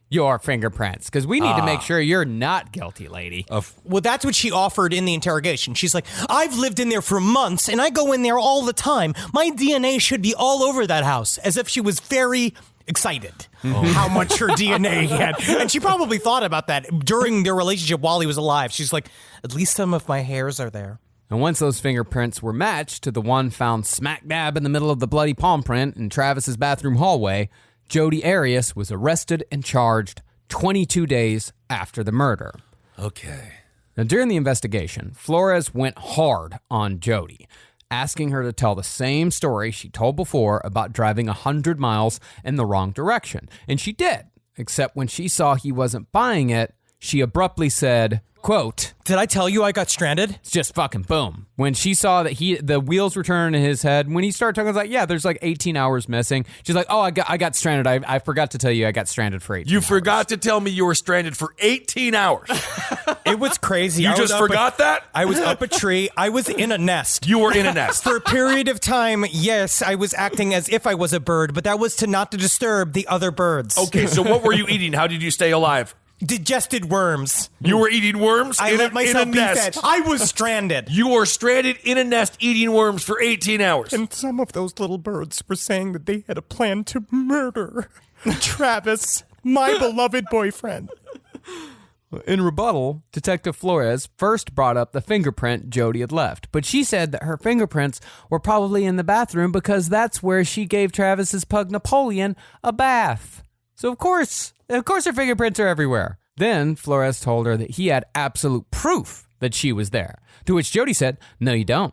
your fingerprints, because we need to make sure you're not guilty, lady. Well, that's what she offered in the interrogation. She's like, I've lived in there for months, and I go in there all the time. My DNA should be all over that house, as if she was very excited how much her DNA he had. And she probably thought about that during their relationship while he was alive. She's like, at least some of my hairs are there. And once those fingerprints were matched to the one found smack dab in the middle of the bloody palm print in Travis's bathroom hallway, Jodi Arias was arrested and charged 22 days after the murder. Okay. Now, during the investigation, Flores went hard on Jodi, asking her to tell the same story she told before about driving 100 miles in the wrong direction. And she did, except when she saw he wasn't buying it, she abruptly said, quote, did I tell you I got stranded? It's just fucking boom. When she saw that the wheels were turning in his head, when he started talking, I was like, yeah, there's like 18 hours missing. She's like, oh, I got stranded. I forgot to tell you I got stranded for 18 You hours. forgot to tell me you were stranded for 18 hours. It was crazy. You just forgot that? I was up a tree. I was in a nest. You were in a nest. For a period of time, yes, I was acting as if I was a bird, but that was to not to disturb the other birds. Okay, so what were you eating? How did you stay alive? Digested worms. You were eating worms I in let myself a be nest. fed. I was stranded. You were stranded in a nest eating worms for 18 hours. And some of those little birds were saying that they had a plan to murder Travis, my beloved boyfriend. In rebuttal, Detective Flores first brought up the fingerprint Jodi had left, but she said that her fingerprints were probably in the bathroom because that's where she gave Travis's pug Napoleon a bath. So of course her fingerprints are everywhere. Then Flores told her that he had absolute proof that she was there, to which Jodi said, "No, you don't."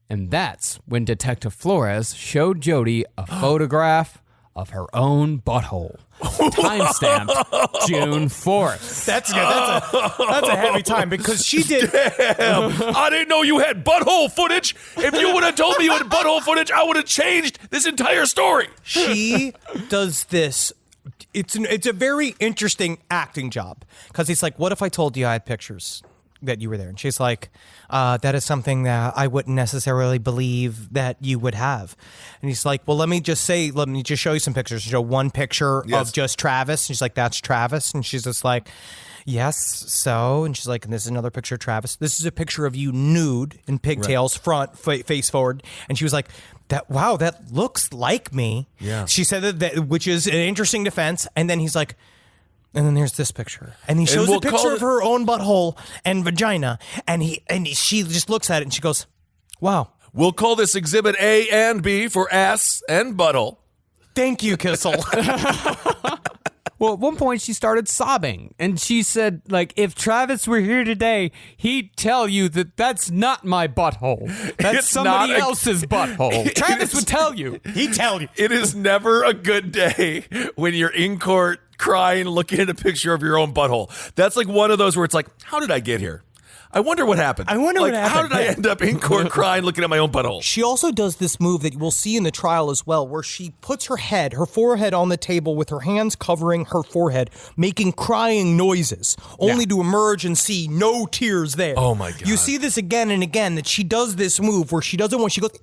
And that's when Detective Flores showed Jodi a photograph of her own butthole. Timestamped June 4th. That's good. That's a heavy time because she did. Damn, I didn't know you had butthole footage. If you would have told me you had butthole footage, I would have changed this entire story. She does this. It's a very interesting acting job because he's like, what if I told you I had pictures that you were there? And she's like, that is something that I wouldn't necessarily believe that you would have. And he's like, well, let me just show you some pictures. Show one picture of just Travis. And she's like, that's Travis. And she's just like, yes, so. And she's like, and this is another picture of Travis. This is a picture of you nude in pigtails, front, face forward. And she was like, that looks like me. Yeah. She said that, which is an interesting defense. And then he's like, and then there's this picture, and he shows a picture of her own butthole and vagina, and she just looks at it and she goes, "Wow." We'll call this Exhibit A and B for ass and butthole. Thank you, Kissel. Well, at one point she started sobbing, and she said, like, if Travis were here today, he'd tell you that that's not my butthole. That's It's somebody not else's butthole. Travis would tell you. He'd tell you. It is never a good day when you're in court crying, looking at a picture of your own butthole. That's like one of those where it's like, how did I get here? I wonder what happened. I wonder what How happened. did I end up in court crying, looking at my own butthole? She also does this move that we'll see in the trial as well, where she puts her forehead on the table with her hands covering her forehead, making crying noises, only to emerge and see no tears there. Oh, my God. You see this again and again, that she does this move where she doesn't want, she goes,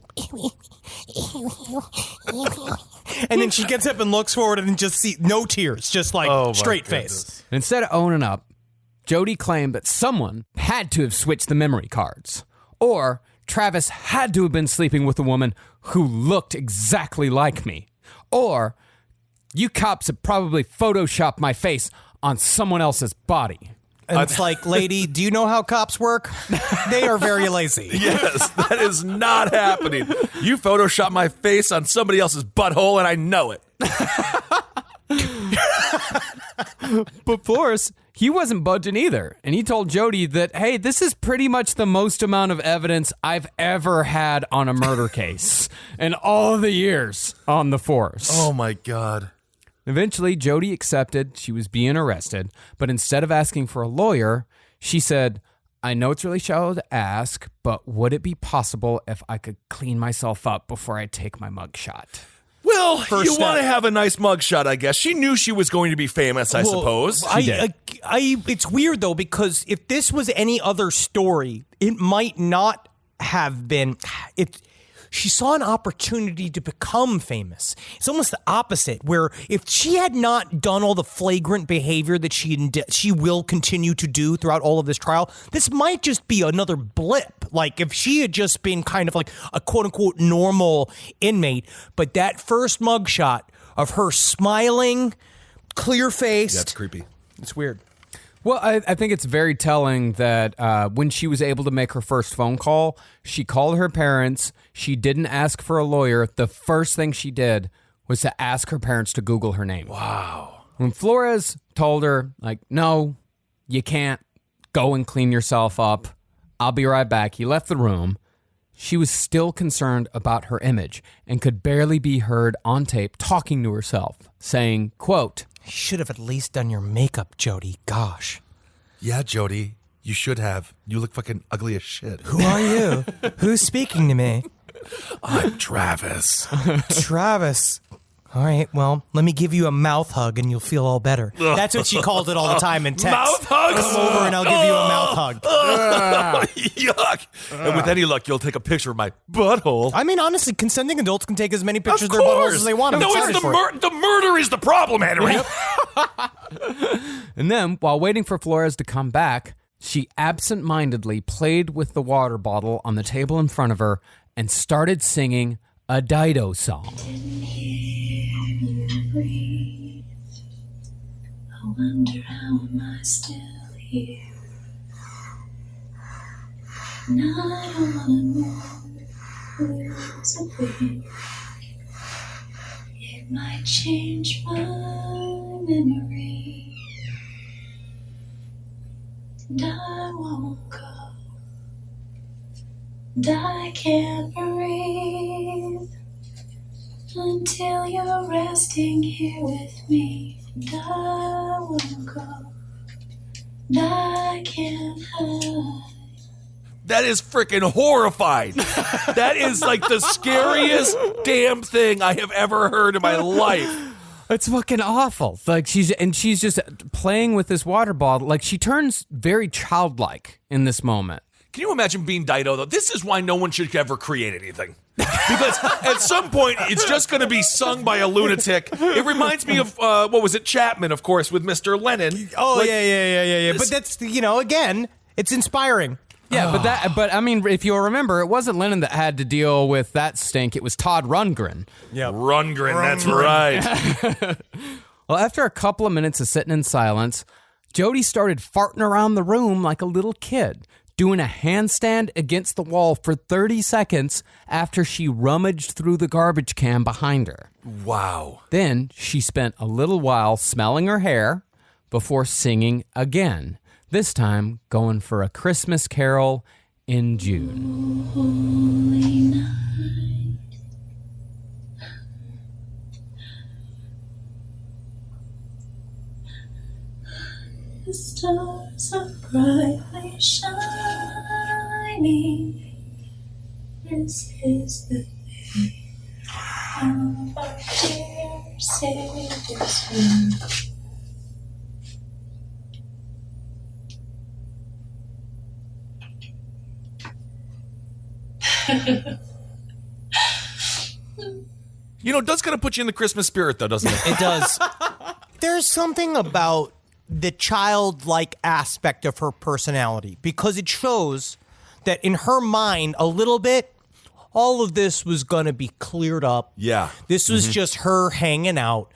and then she gets up and looks forward and just see no tears, just like straight face. Instead of owning up, Jodi claimed that someone had to have switched the memory cards, or Travis had to have been sleeping with a woman who looked exactly like me, or you cops have probably photoshopped my face on someone else's body. And it's like, lady, do you know how cops work? They are very lazy. Yes, that is not happening. You photoshopped my face on somebody else's butthole, and I know it. But Flores, he wasn't budging either. And he told Jodi that, hey, this is pretty much the most amount of evidence I've ever had on a murder case in all the years on the force. Oh, my God. Eventually, Jodi accepted she was being arrested, but instead of asking for a lawyer, she said, I know it's really shallow to ask, but would it be possible if I could clean myself up before I take my mugshot? Well, First you step. want to have a nice mugshot, I guess. She knew she was going to be famous, I suppose. It's weird though, because if this was any other story, it might not have been. She saw an opportunity to become famous. It's almost the opposite, where if she had not done all the flagrant behavior that she will continue to do throughout all of this trial, this might just be another blip. Like if she had just been kind of like a quote unquote normal inmate, but that first mugshot of her smiling, clear faced. That's creepy. It's weird. Well, I think it's very telling that when she was able to make her first phone call, she called her parents. She didn't ask for a lawyer. The first thing she did was to ask her parents to Google her name. Wow. When Flores told her, like, no, you can't, go and clean yourself up, I'll be right back, he left the room. She was still concerned about her image and could barely be heard on tape talking to herself, saying, quote, You should have at least done your makeup, Jodi. Gosh. Yeah, Jodi, you should have. You look fucking ugly as shit. Who are you? Who's speaking to me? I'm Travis. Travis. All right, well, let me give you a mouth hug and you'll feel all better. That's what she calls it all the time in text. Mouth hugs? Come over and I'll give you a mouth hug. Yuck. And with any luck, you'll take a picture of my butthole. I mean, honestly, consenting adults can take as many pictures of their buttholes as they want. No, it's the murder is the problem, Henry. And then, while waiting for Flores to come back, she absent-mindedly played with the water bottle on the table in front of her and started singing a Dido song. I wonder how am I still here. And I don't wanna know who's a bit. It might change my memory. And I won't go. And I can't breathe until you're resting here with me. And I won't go. And I can't hide. That is freaking horrifying. That is like the scariest damn thing I have ever heard in my life. It's fucking awful. Like she's just playing with this water bottle. Like she turns very childlike in this moment. Can you imagine being Dido, though? This is why no one should ever create anything. Because at some point, it's just going to be sung by a lunatic. It reminds me of, what was it, Chapman, of course, with Mr. Lennon. Oh, like, yeah. But that's, again, it's inspiring. Yeah, but I mean, if you'll remember, it wasn't Lennon that had to deal with that stink. It was Todd Rundgren. Yeah, Rundgren, that's right. Well, after a couple of minutes of sitting in silence, Jodi started farting around the room like a little kid, doing a handstand against the wall for 30 seconds after she rummaged through the garbage can behind her. Wow. Then she spent a little while smelling her hair before singing again, this time going for A Christmas Carol in June. Holy night. The stars are brightly shining. This is the day of our dear Savior's birth. It does kind of put you in the Christmas spirit, though, doesn't it? It does. There's something about the childlike aspect of her personality because it shows that in her mind, a little bit, all of this was going to be cleared up. Yeah. This was just her hanging out.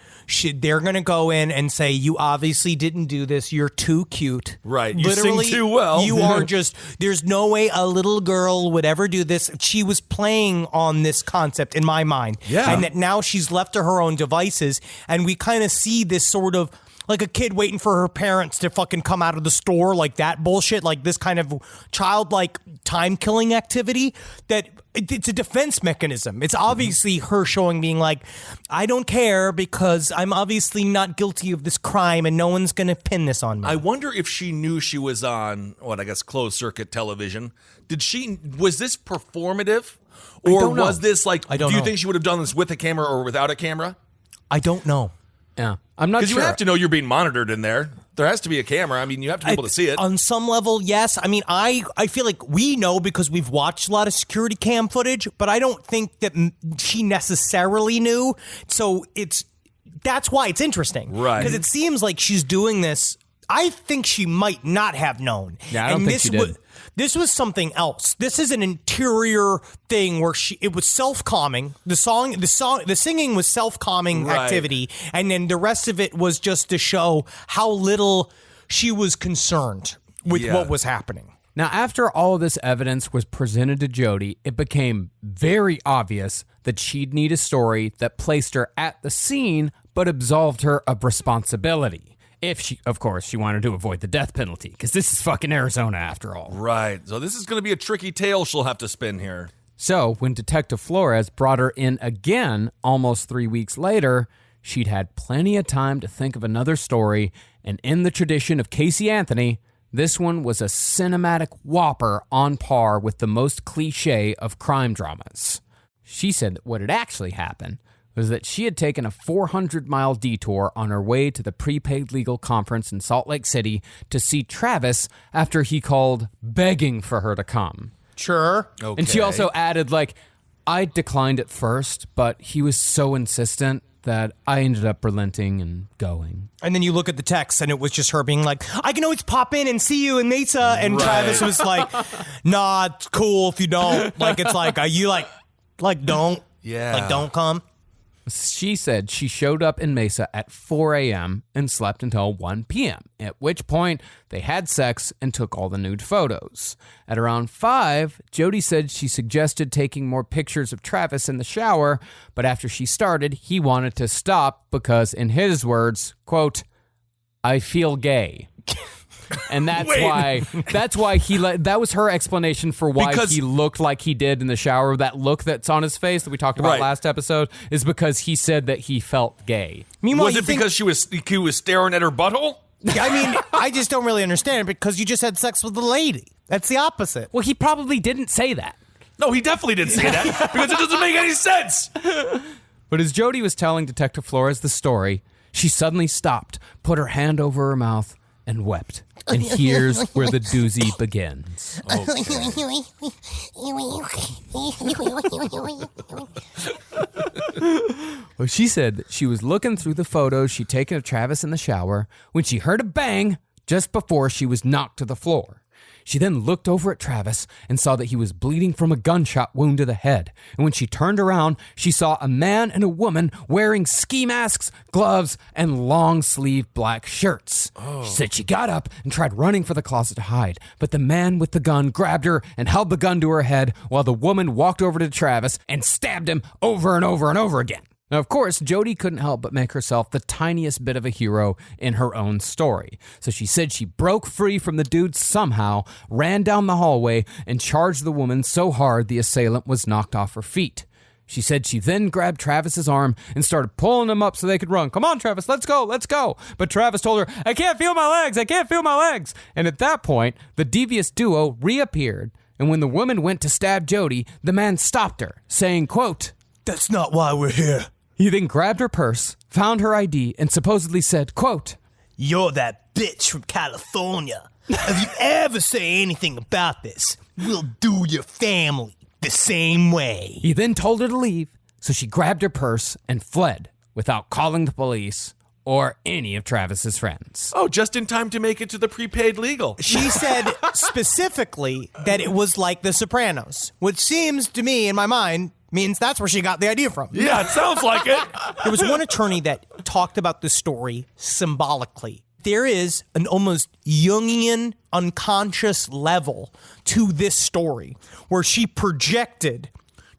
They're going to go in and say, you obviously didn't do this. You're too cute. Right. You sing too well. You are just, there's no way a little girl would ever do this. She was playing on this concept in my mind. Yeah. And that now she's left to her own devices. And we kind of see this sort of, like a kid waiting for her parents to fucking come out of the store, like that bullshit, like this kind of childlike time-killing activity that it's a defense mechanism. It's obviously her showing being like, I don't care because I'm obviously not guilty of this crime and no one's going to pin this on me. I wonder if she knew she was on, closed-circuit television. Was this performative? Or was this like, do you think she would have done this with a camera or without a camera? I don't know. Yeah, I'm not sure. Because you have to know you're being monitored in there. There has to be a camera. I mean, you have to be able to see it. On some level, yes. I mean, I feel like we know because we've watched a lot of security cam footage, but I don't think that she necessarily knew. So that's why it's interesting. Right. Because it seems like she's doing this. I think she might not have known. Yeah, I don't think she did. This was something else. This is an interior thing where it was self-calming. The singing was self-calming activity, and then the rest of it was just to show how little she was concerned with what was happening. Now, after all of this evidence was presented to Jodi, it became very obvious that she'd need a story that placed her at the scene but absolved her of responsibility. If she wanted to avoid the death penalty, because this is fucking Arizona after all. Right. So this is going to be a tricky tale she'll have to spin here. So when Detective Flores brought her in again almost 3 weeks later, she'd had plenty of time to think of another story, and in the tradition of Casey Anthony, this one was a cinematic whopper on par with the most cliche of crime dramas. She said that what had actually happened was that she had taken a 400-mile detour on her way to the prepaid legal conference in Salt Lake City to see Travis after he called begging for her to come. Sure. Okay. And she also added, like, I declined at first, but he was so insistent that I ended up relenting and going. And then you look at the text, and it was just her being like, I can always pop in and see you in Mesa. And Right. Travis was like, nah, it's cool if you don't. Like, it's like, are you like don't? Yeah. Like, don't come? She said she showed up in Mesa at 4 a.m. and slept until 1 p.m., at which point they had sex and took all the nude photos. At around 5, Jodi said she suggested taking more pictures of Travis in the shower, but after she started, he wanted to stop because, in his words, quote, I feel gay. And that's why that was her explanation for why Because- he looked like he did in the shower. That look that's on his face that we talked about Right. last episode is because he said that he felt gay. Meanwhile, Was you it think- because he was staring at her butthole? I mean, I just don't really understand it because you just had sex with a lady. That's the opposite. Well, he probably didn't say that. No, he definitely didn't say that because it doesn't make any sense. But as Jodi was telling Detective Flores the story, she suddenly stopped, put her hand over her mouth, and wept. And here's where the doozy begins. Well, she said that she was looking through the photos she'd taken of Travis in the shower when she heard a bang just before she was knocked to the floor. She then looked over at Travis and saw that he was bleeding from a gunshot wound to the head. And when she turned around, she saw a man and a woman wearing ski masks, gloves, and long-sleeved black shirts. She said she got up and tried running for the closet to hide, but the man with the gun grabbed her and held the gun to her head while the woman walked over to Travis and stabbed him over and over and over again. Now, of course, Jodi couldn't help but make herself the tiniest bit of a hero in her own story. So she said she broke free from the dude somehow, ran down the hallway, and charged the woman so hard the assailant was knocked off her feet. She said she then grabbed Travis's arm and started pulling him up so they could run. Come on, Travis, let's go, let's go. But Travis told her, I can't feel my legs, I can't feel my legs. And at that point, the devious duo reappeared. And when the woman went to stab Jodi, the man stopped her, saying, quote, That's not why we're here. He then grabbed her purse, found her ID, and supposedly said, quote, You're that bitch from California. If you ever say anything about this, we'll do your family the same way. He then told her to leave, so she grabbed her purse and fled without calling the police or any of Travis's friends. Oh, just in time to make it to the prepaid legal. She said specifically that it was like The Sopranos, which seems to me, in my mind, means that's where she got the idea from. Yeah, it sounds like it. There was one attorney that talked about the story symbolically. There is an almost Jungian unconscious level to this story where she projected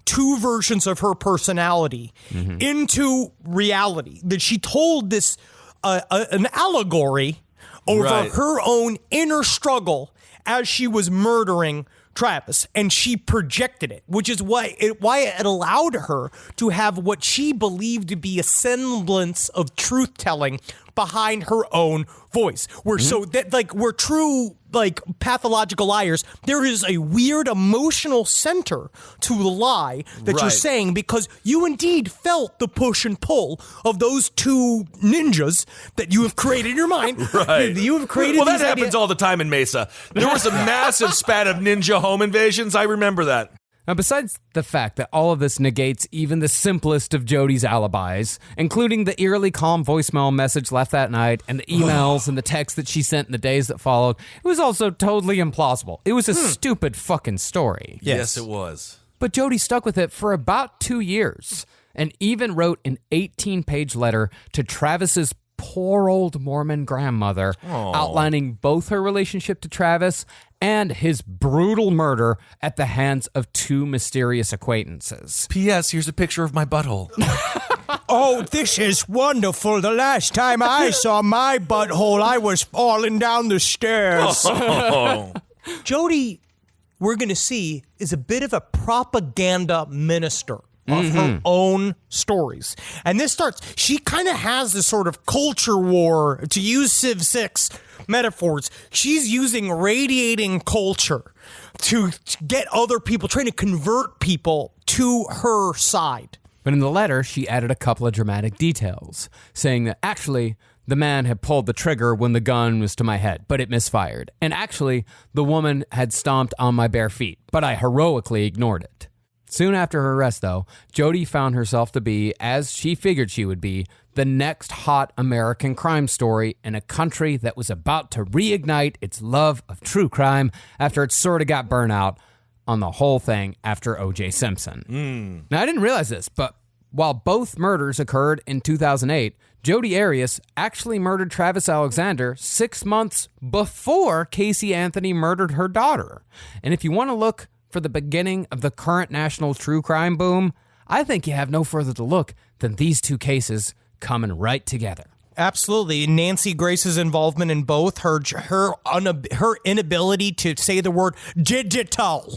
two versions of her personality into reality. That she told this an allegory over Right. her own inner struggle as she was murdering Travis, and she projected it, which is why it allowed her to have what she believed to be a semblance of truth-telling behind her own voice. So that, like, we're true, like, pathological liars. There is a weird emotional center to the lie that you're Right. saying, because you indeed felt the push and pull of those two ninjas that you have created in your mind. Right. You have created Well, that these happens ideas. all the time in Mesa. There was a massive spat of ninja home invasions. I remember that. Now, besides the fact that all of this negates even the simplest of Jodi's alibis, including the eerily calm voicemail message left that night and the emails and the texts that she sent in the days that followed, it was also totally implausible. It was a stupid fucking story. Yes, it was. But Jodi stuck with it for about 2 years and even wrote an 18-page letter to Travis's poor old Mormon grandmother outlining both her relationship to Travis and his brutal murder at the hands of two mysterious acquaintances. P.S. Here's a picture of my butthole. Oh, this is wonderful. The last time I saw my butthole, I was falling down the stairs. Jodi, we're going to see, is a bit of a propaganda minister of her own stories. And this starts, she kind of has this sort of culture war, to use Civ 6 metaphors. She's using radiating culture to get other people, trying to convert people to her side. But in the letter, she added a couple of dramatic details, saying that actually the man had pulled the trigger when the gun was to my head, but it misfired. And actually, the woman had stomped on my bare feet, but I heroically ignored it. Soon after her arrest, though, Jodi found herself to be, as she figured she would be, the next hot American crime story in a country that was about to reignite its love of true crime after it sort of got burnt out on the whole thing after O.J. Simpson. Now, I didn't realize this, but while both murders occurred in 2008, Jodi Arias actually murdered Travis Alexander 6 months before Casey Anthony murdered her daughter. And if you want to look for the beginning of the current national true crime boom, I think you have no further to look than these two cases coming right together. Absolutely. Nancy Grace's involvement in both, her inability to say the word digital.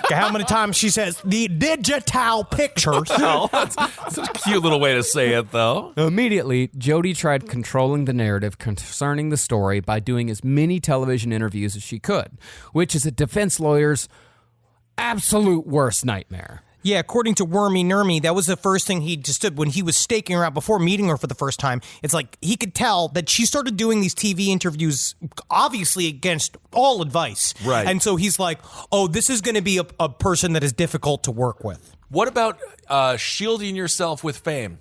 How many times she says the digital pictures. Oh, that's a cute little way to say it, though. Immediately, Jodi tried controlling the narrative concerning the story by doing as many television interviews as she could, which is a defense lawyer's absolute worst nightmare. Yeah, according to Wormy Nermy, that was the first thing he just did when he was staking her out before meeting her for the first time. It's like he could tell that she started doing these TV interviews, obviously against all advice. Right. And so he's like, oh, this is going to be a person that is difficult to work with. What about shielding yourself with fame?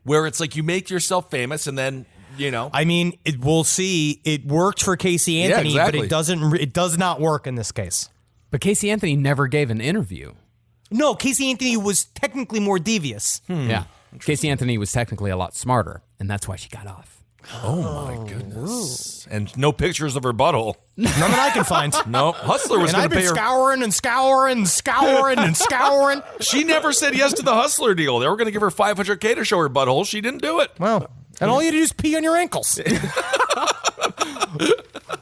Where it's like you make yourself famous and then, you know. I mean, we'll see. It worked for Casey Anthony, Yeah, exactly. but it does not work in this case. But Casey Anthony never gave an interview. No, Casey Anthony was technically more devious. Yeah. Casey Anthony was technically a lot smarter, and that's why she got off. Oh, my goodness. And no pictures of her butthole. None that I can find. No. Hustler was And going I've to pay been her. scouring and scouring and scouring and scouring. She never said yes to the Hustler deal. They were going to give her $500K to show her butthole. She didn't do it. Well, and all you do is pee on your ankles.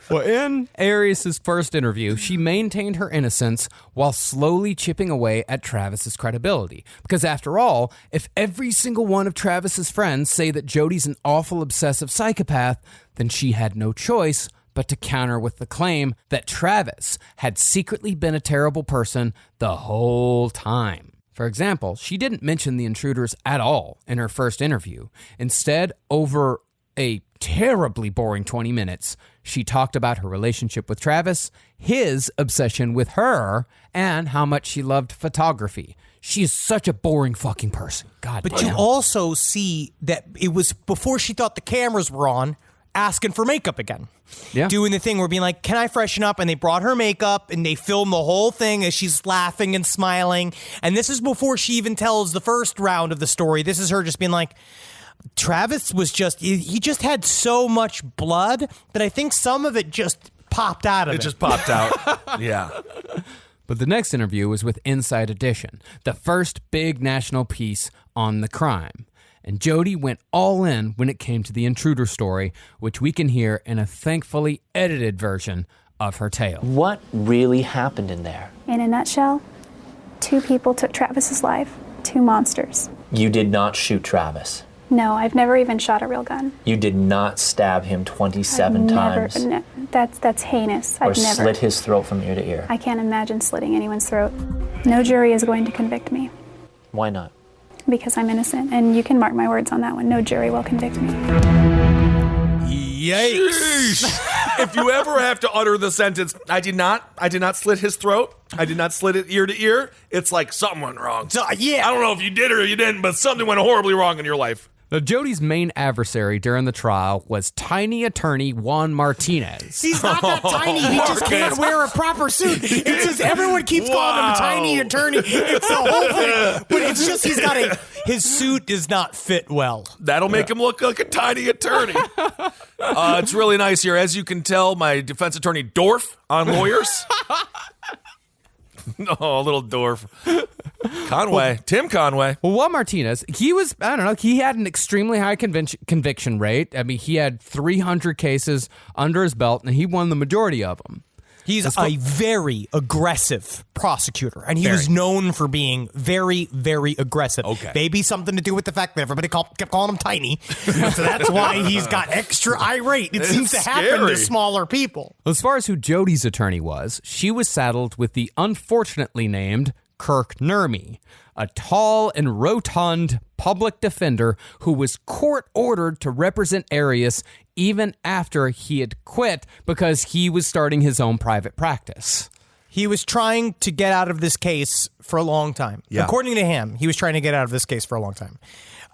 Well, in Arias' first interview, she maintained her innocence while slowly chipping away at Travis's credibility. Because after all, if every single one of Travis's friends say that Jodi's an awful obsessive psychopath, then she had no choice but to counter with the claim that Travis had secretly been a terrible person the whole time. For example, she didn't mention the intruders at all in her first interview. Instead, over a terribly boring 20 minutes, she talked about her relationship with Travis, his obsession with her, and how much she loved photography. She is such a boring fucking person. God But damn. you also see that it was before she thought the cameras were on, asking for makeup again. Yeah. Doing the thing where being like, can I freshen up? And they brought her makeup and they filmed the whole thing as she's laughing and smiling. And this is before she even tells the first round of the story. This is her just being like, Travis was he just had so much blood that I think some of it just popped out of it. It just popped out. Yeah. But the next interview was with Inside Edition, the first big national piece on the crime. And Jodi went all in when it came to the intruder story, which we can hear in a thankfully edited version of her tale. What really happened in there? In a nutshell, 2 people took Travis's life, 2 monsters. You did not shoot Travis. No, I've never even shot a real gun. You did not stab him 27 times. No, that's heinous. Or I've never. slit his throat from ear to ear. I can't imagine slitting anyone's throat. No jury is going to convict me Why not? because I'm innocent, and you can mark my words on that one. No jury will convict me. Yikes. If you ever have to utter the sentence, I did not slit his throat, I did not slit it ear to ear, it's like something went wrong. Yeah. I don't know if you did or you didn't, but something went horribly wrong in your life. Now, Jodi's main adversary during the trial was tiny attorney Juan Martinez. He's not that tiny. He just can't wear a proper suit. It's just everyone keeps calling him a tiny attorney. It's the whole thing. But it's just his suit does not fit well. That'll make him look like a tiny attorney. It's really nice here. As you can tell, my defense attorney Dorf on lawyers. Oh, little Dorf. Conway. Tim Conway. Well, Juan Martinez, he had an extremely high conviction rate. I mean, he had 300 cases under his belt, and he won the majority of them. He's a very aggressive prosecutor, and he was known for being very, very aggressive. Okay. Maybe something to do with the fact that everybody kept calling him tiny. So that's why he's got extra irate. It seems to happen to scary. smaller people. As far as who Jodi's attorney was, she was saddled with the unfortunately named Kirk Nurmi, a tall and rotund public defender who was court-ordered to represent Arias even after he had quit because he was starting his own private practice. He was trying to get out of this case for a long time. Yeah. According to him, he was trying to get out of this case for a long time.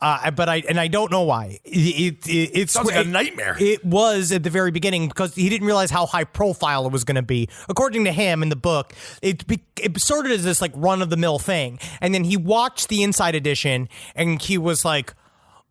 But I don't know why. It Sounds like a nightmare. It was at the very beginning because he didn't realize how high profile it was going to be. According to him in the book, it started as this like run of the mill thing, and then he watched the Inside Edition, and he was like,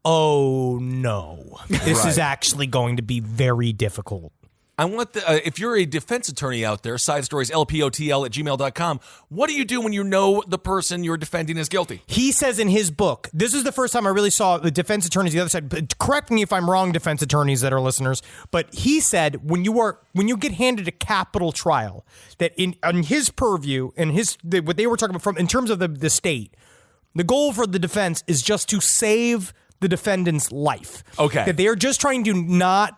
"Oh no, this is actually going to be very difficult." I want if you're a defense attorney out there, side stories, lpotl@gmail.com, what do you do when you know the person you're defending is guilty? He says in his book, this is the first time I really saw the defense attorneys, the other side, but correct me if I'm wrong, defense attorneys that are listeners, but he said when you get handed a capital trial, that in his purview, and what they were talking about from in terms of the state, the goal for the defense is just to save the defendant's life. Okay. That they are just trying to not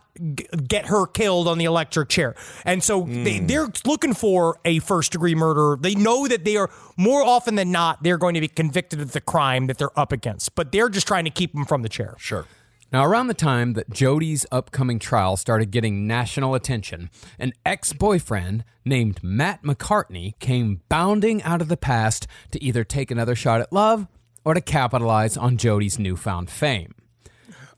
get her killed on the electric chair. And so they're looking for a first-degree murder. They know that they are, more often than not, they're going to be convicted of the crime that they're up against. But they're just trying to keep them from the chair. Sure. Now, around the time that Jodi's upcoming trial started getting national attention, an ex-boyfriend named Matt McCartney came bounding out of the past to either take another shot at love or to capitalize on Jodi's newfound fame.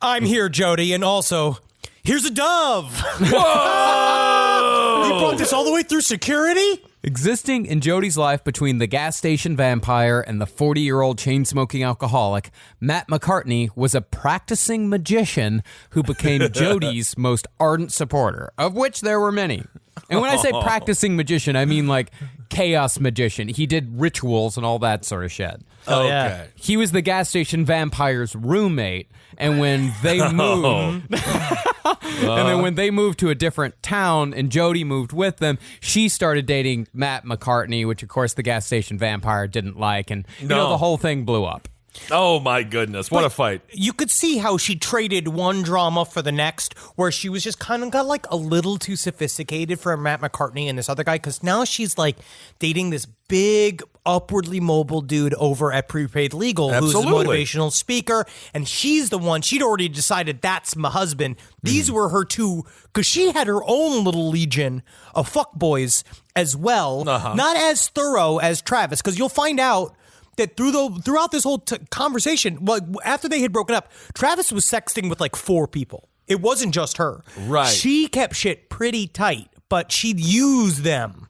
I'm here, Jodi, and also, here's a dove. Whoa! You brought this all the way through security? Existing in Jodi's life between the gas station vampire and the 40-year-old chain-smoking alcoholic, Matt McCartney was a practicing magician who became Jodi's most ardent supporter, of which there were many. And when I say practicing magician, I mean like chaos magician. He did rituals and all that sort of shit. Oh, Okay. yeah. He was the gas station vampire's roommate, and when they moved, and then when they moved to a different town, and Jodi moved with them, she started dating Matt McCartney, which of course the gas station vampire didn't like, and you know the whole thing blew up. Oh my goodness, what a fight. You could see how she traded one drama for the next, where she was just kind of got like a little too sophisticated for Matt McCartney and this other guy, because now she's like dating this big, upwardly mobile dude over at Prepaid Legal, who's a motivational speaker, and she's the one, she'd already decided that's my husband. These were her two, because she had her own little legion of fuckboys as well, not as thorough as Travis, because you'll find out that throughout this whole conversation, well, after they had broken up, Travis was sexting with like 4 people. It wasn't just her. Right. She kept shit pretty tight, but she'd use them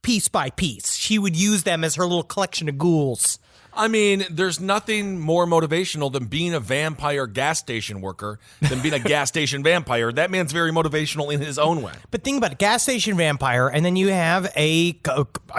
piece by piece. She would use them as her little collection of ghouls. I mean, there's nothing more motivational than being a vampire gas station worker than being a gas station vampire. That man's very motivational in his own way. But think about it, gas station vampire, and then you have a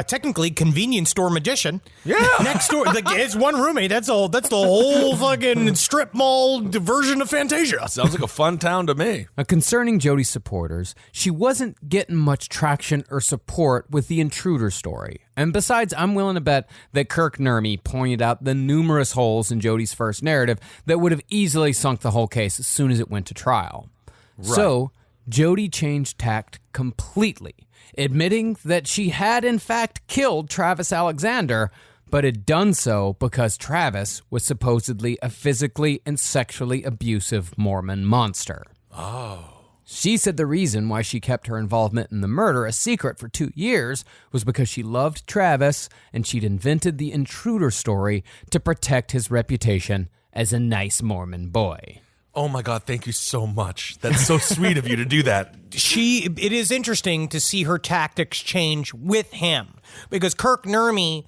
technically convenience store magician. Yeah. Next door, it's one roommate. That's the whole fucking strip mall version of Fantasia. Sounds like a fun town to me. Now, concerning Jodi's supporters, she wasn't getting much traction or support with the intruder story. And besides, I'm willing to bet that Kirk Nurmi pointed out the numerous holes in Jodi's first narrative that would have easily sunk the whole case as soon as it went to trial. Right. So, Jodi changed tact completely, admitting that she had in fact killed Travis Alexander, but had done so because Travis was supposedly a physically and sexually abusive Mormon monster. Oh. She said the reason why she kept her involvement in the murder a secret for 2 years was because she loved Travis and she'd invented the intruder story to protect his reputation as a nice Mormon boy. Oh my God, thank you so much. That's so sweet of you to do that. It is interesting to see her tactics change with him, because Kirk Nurmi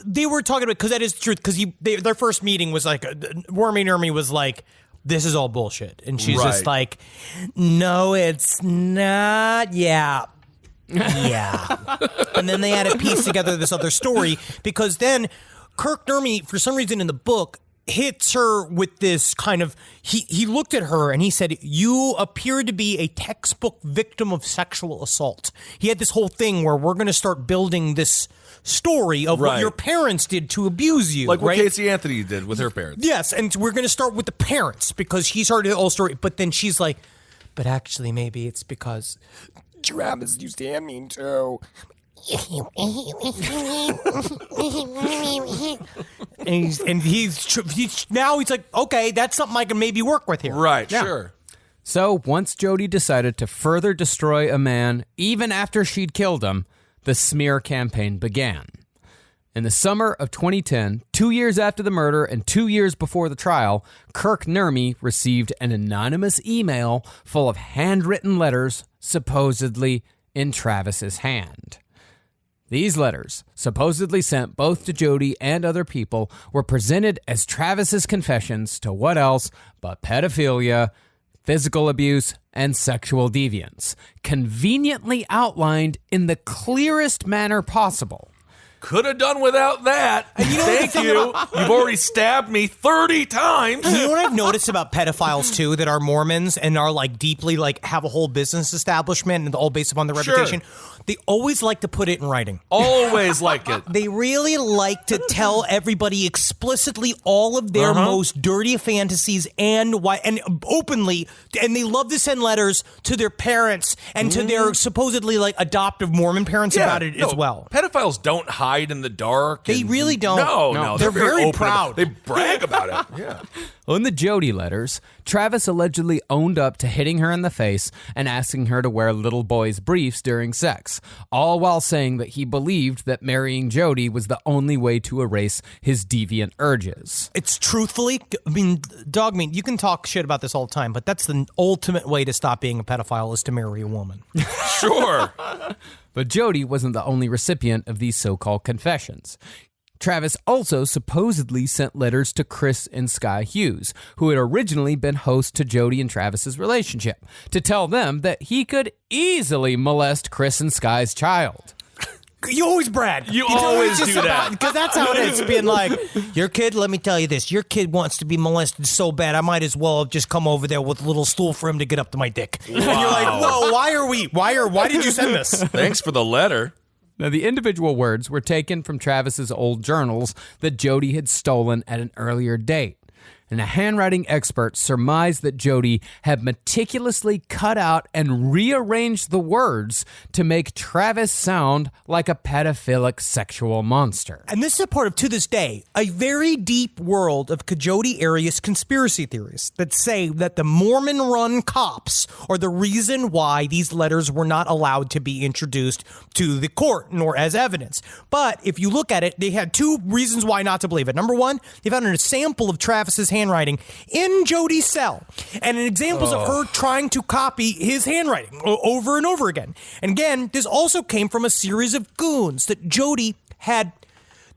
they were talking about, because that is true, because their first meeting was like, Wormy Nurmi was like, this is all bullshit. And she's just like, no, it's not. Yeah. And then they had to piece together this other story, because then Kirk Nurmi, for some reason in the book, hits her with this kind of, he looked at her and he said, you appear to be a textbook victim of sexual assault. He had this whole thing where we're going to start building this story of what your parents did to abuse you. Like what Casey Anthony did with her parents. Yes, and we're going to start with the parents, because he started the whole story. But then she's like, but actually maybe it's because Travis used to hand me too. and he's now he's like, okay, that's something I can maybe work with here. Right, Yeah. sure. So once Jodi decided to further destroy a man, even after she'd killed him, the smear campaign began. In the summer of 2010, 2 years after the murder and 2 years before the trial, Kirk Nurmi received an anonymous email full of handwritten letters, supposedly in Travis's hand. These letters, supposedly sent both to Jodi and other people, were presented as Travis's confessions to what else but pedophilia, physical abuse, and sexual deviance, conveniently outlined in the clearest manner possible. Could have done without that. Thank you. You've already stabbed me 30 times. You know what I've noticed about pedophiles too, that are Mormons and are like deeply like have a whole business establishment and all based upon their reputation? They always like to put it in writing. Always like it. They really like to tell everybody explicitly all of their most dirty fantasies and why, and openly, and they love to send letters to their parents and to their supposedly like adoptive Mormon parents about it as well. Pedophiles don't hide in the dark. They really don't. No. They're very open proud. They brag about it. Yeah. In the Jodi letters, Travis allegedly owned up to hitting her in the face and asking her to wear little boys' briefs during sex, all while saying that he believed that marrying Jodi was the only way to erase his deviant urges. It's truthfully, I mean, dog meat, you can talk shit about this all the time, but that's the ultimate way to stop being a pedophile is to marry a woman. Sure. But Jodi wasn't the only recipient of these so-called confessions. Travis also supposedly sent letters to Chris and Sky Hughes, who had originally been host to Jodi and Travis's relationship, to tell them that he could easily molest Chris and Sky's child. You always brag. You always do that. Because that's how it is, being like, your kid, let me tell you this, your kid wants to be molested so bad, I might as well have just come over there with a little stool for him to get up to my dick. Wow. And you're like, whoa, why did you send this? Thanks for the letter. Now, the individual words were taken from Travis's old journals that Jodi had stolen at an earlier date. And a handwriting expert surmised that Jodi had meticulously cut out and rearranged the words to make Travis sound like a pedophilic sexual monster. And this is a part of, to this day, a very deep world of Jodi Arias conspiracy theories that say that the Mormon-run cops are the reason why these letters were not allowed to be introduced to the court nor as evidence. But if you look at it, they had two reasons why not to believe it. Number one, they found a sample of Travis's handwriting in Jodi's cell, and examples of her trying to copy his handwriting over and over again. And again, this also came from a series of goons that Jodi had.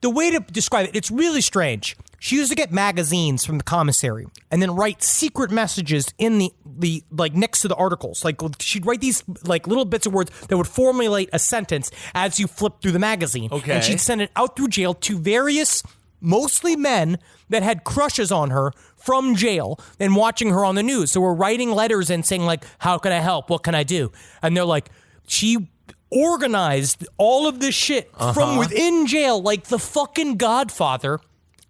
The way to describe it, it's really strange. She used to get magazines from the commissary and then write secret messages in the like next to the articles. Like she'd write these like little bits of words that would formulate a sentence as you flip through the magazine. Okay. And she'd send it out through jail to various, mostly men that had crushes on her from jail and watching her on the news. So we're writing letters and saying like, how can I help? What can I do? And they're like, she organized all of this shit from within jail like the fucking Godfather.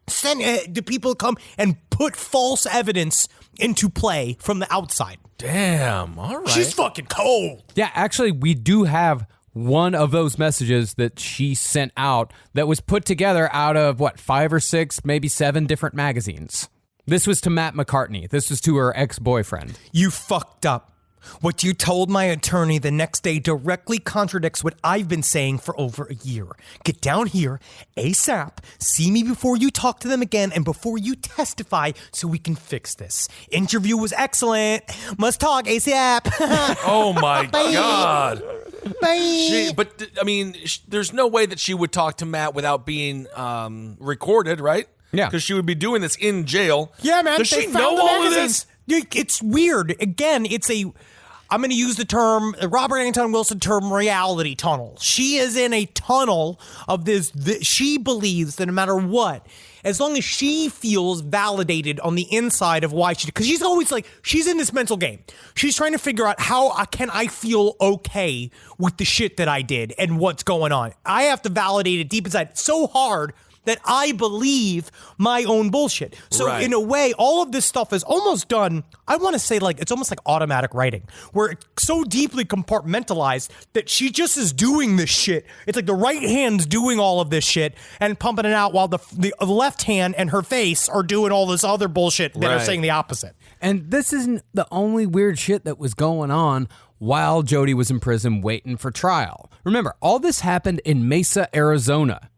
Send the people come and put false evidence into play from the outside. Damn, all right. She's fucking cold. Yeah, actually, we do have one of those messages that she sent out that was put together out of, 5 or 6, maybe 7 different magazines. This was to Matt McCartney. This was to her ex-boyfriend. You fucked up. What you told my attorney the next day directly contradicts what I've been saying for over a year. Get down here, ASAP, see me before you talk to them again and before you testify so we can fix this. Interview was excellent. Must talk ASAP. Oh my God. Bye. But I mean, there's no way that she would talk to Matt without being recorded, right? Yeah. Because she would be doing this in jail. Yeah, man. Does they she found know the all of magazines. this? It's weird. Again, I'm going to use the term, Robert Anton Wilson term, reality tunnel. She is in a tunnel of this. She believes that no matter what, as long as she feels validated on the inside of why because she's always like, she's in this mental game. She's trying to figure out how can I feel okay with the shit that I did and what's going on. I have to validate it deep inside so hard that I believe my own bullshit. So Right. in a way, all of this stuff is almost done, I want to say like, it's almost like automatic writing, where it's so deeply compartmentalized that she just is doing this shit. It's like the right hand's doing all of this shit and pumping it out while the left hand and her face are doing all this other bullshit that are Right. saying the opposite. And this isn't the only weird shit that was going on while Jodi was in prison waiting for trial. Remember, all this happened in Mesa, Arizona.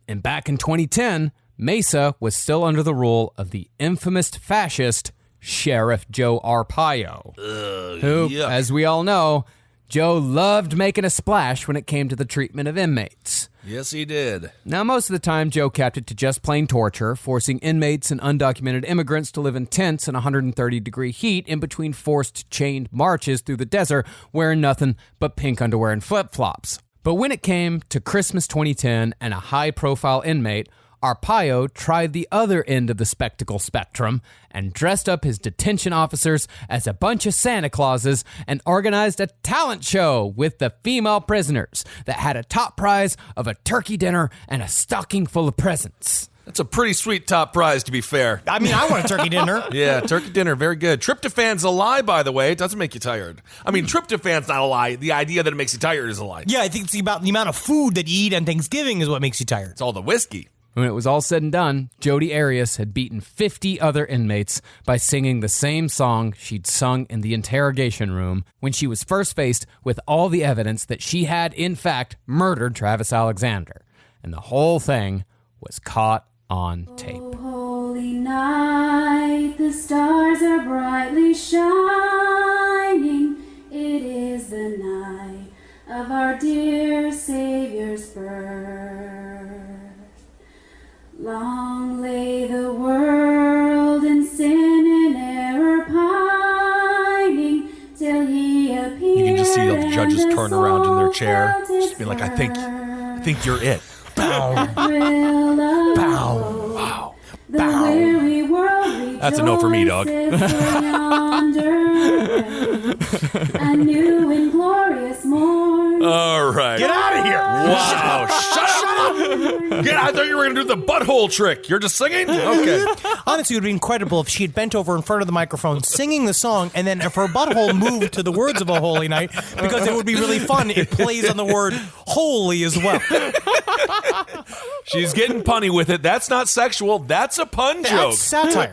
And back in 2010, Mesa was still under the rule of the infamous fascist Sheriff Joe Arpaio, who, yuck. as we all know, Joe loved making a splash when it came to the treatment of inmates. Yes, he did. Now, most of the time, Joe kept it to just plain torture, forcing inmates and undocumented immigrants to live in tents in 130-degree heat in between forced chained marches through the desert, wearing nothing but pink underwear and flip-flops. But when it came to Christmas 2010 and a high-profile inmate, Arpaio tried the other end of the spectacle spectrum and dressed up his detention officers as a bunch of Santa Clauses and organized a talent show with the female prisoners that had a top prize of a turkey dinner and a stocking full of presents. That's a pretty sweet top prize, to be fair. I mean, I want a turkey dinner. Yeah, turkey dinner, very good. Tryptophan's a lie, by the way. It doesn't make you tired. I mean, tryptophan's not a lie. The idea that it makes you tired is a lie. Yeah, I think it's about the amount of food that you eat on Thanksgiving is what makes you tired. It's all the whiskey. When it was all said and done, Jodi Arias had beaten 50 other inmates by singing the same song she'd sung in the interrogation room when she was first faced with all the evidence that she had, in fact, murdered Travis Alexander. And the whole thing was caught on tape. Oh, holy night, the stars are brightly shining. It is the night of our dear Savior's birth. Long lay the world in sin and error pining, till he appeared. You can just see all the judges and turn around in their soul chair, felt its just being like, I think you're it. the thrill of hope. Wow. The weary world That's a no for me, dog. rejoices for yonder a new and glorious morn. All right. Get out of here! Wow. Shut up! Yeah, I thought you were going to do the butthole trick. You're just singing? Okay. Honestly, it would be incredible if she had bent over in front of the microphone singing the song, and then if her butthole moved to the words of A Holy Night, because it would be really fun. It plays on the word holy as well. She's getting punny with it. That's not sexual. That's a pun joke. That's satire.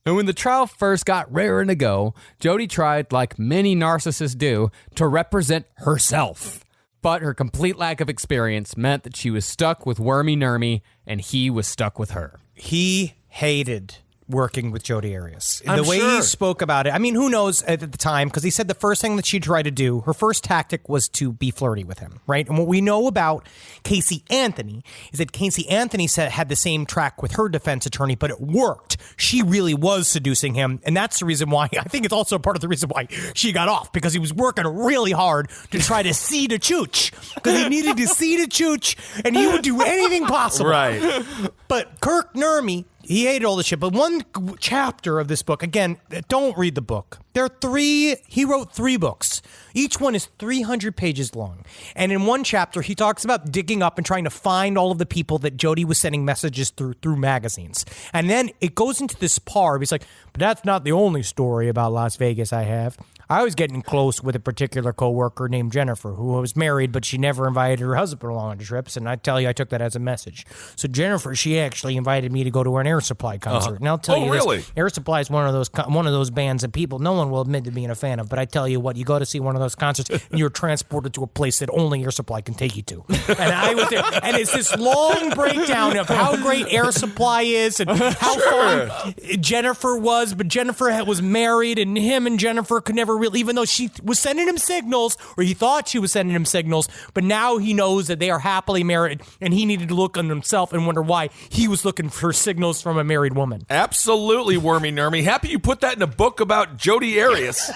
And when the trial first got raring to go, Jodi tried, like many narcissists do, to represent herself. But her complete lack of experience meant that she was stuck with Wormy Nermy, and he was stuck with her. He hated working with Jodi Arias. I'm the way sure. he spoke about it, I mean, who knows at the time, because he said the first thing that she tried to do, her first tactic was to be flirty with him, right? And what we know about Casey Anthony is that Casey Anthony had the same track with her defense attorney, but it worked. She really was seducing him, and that's the reason why, I think it's also part of the reason why she got off, because he was working really hard to try to see to Chooch, because he needed to see to Chooch, and he would do anything possible. Right. But Kirk Nermy, he hated all this shit. But one chapter of this book, again, don't read the book. He wrote 3 books. Each one is 300 pages long. And in one chapter, he talks about digging up and trying to find all of the people that Jodi was sending messages through magazines. And then it goes into this part. He's like, but that's not the only story about Las Vegas I have. I was getting close with a particular coworker named Jennifer, who was married, but she never invited her husband along on trips. And I tell you, I took that as a message. So Jennifer, she actually invited me to go to an Air Supply concert. And I'll tell you really? this, Air Supply is one of those bands that people, no one will admit to being a fan of. But I tell you what, you go to see one of those concerts, and you're transported to a place that only Air Supply can take you to. And I was there, and it's this long breakdown of how great Air Supply is and how fun Jennifer was. But Jennifer was married, and him and Jennifer could never really, even though she was sending him signals, or he thought she was sending him signals, but now he knows that they are happily married, and he needed to look on himself and wonder why he was looking for signals from a married woman. Absolutely, Wormy Nermy. Happy you put that in a book about Jodi Arias.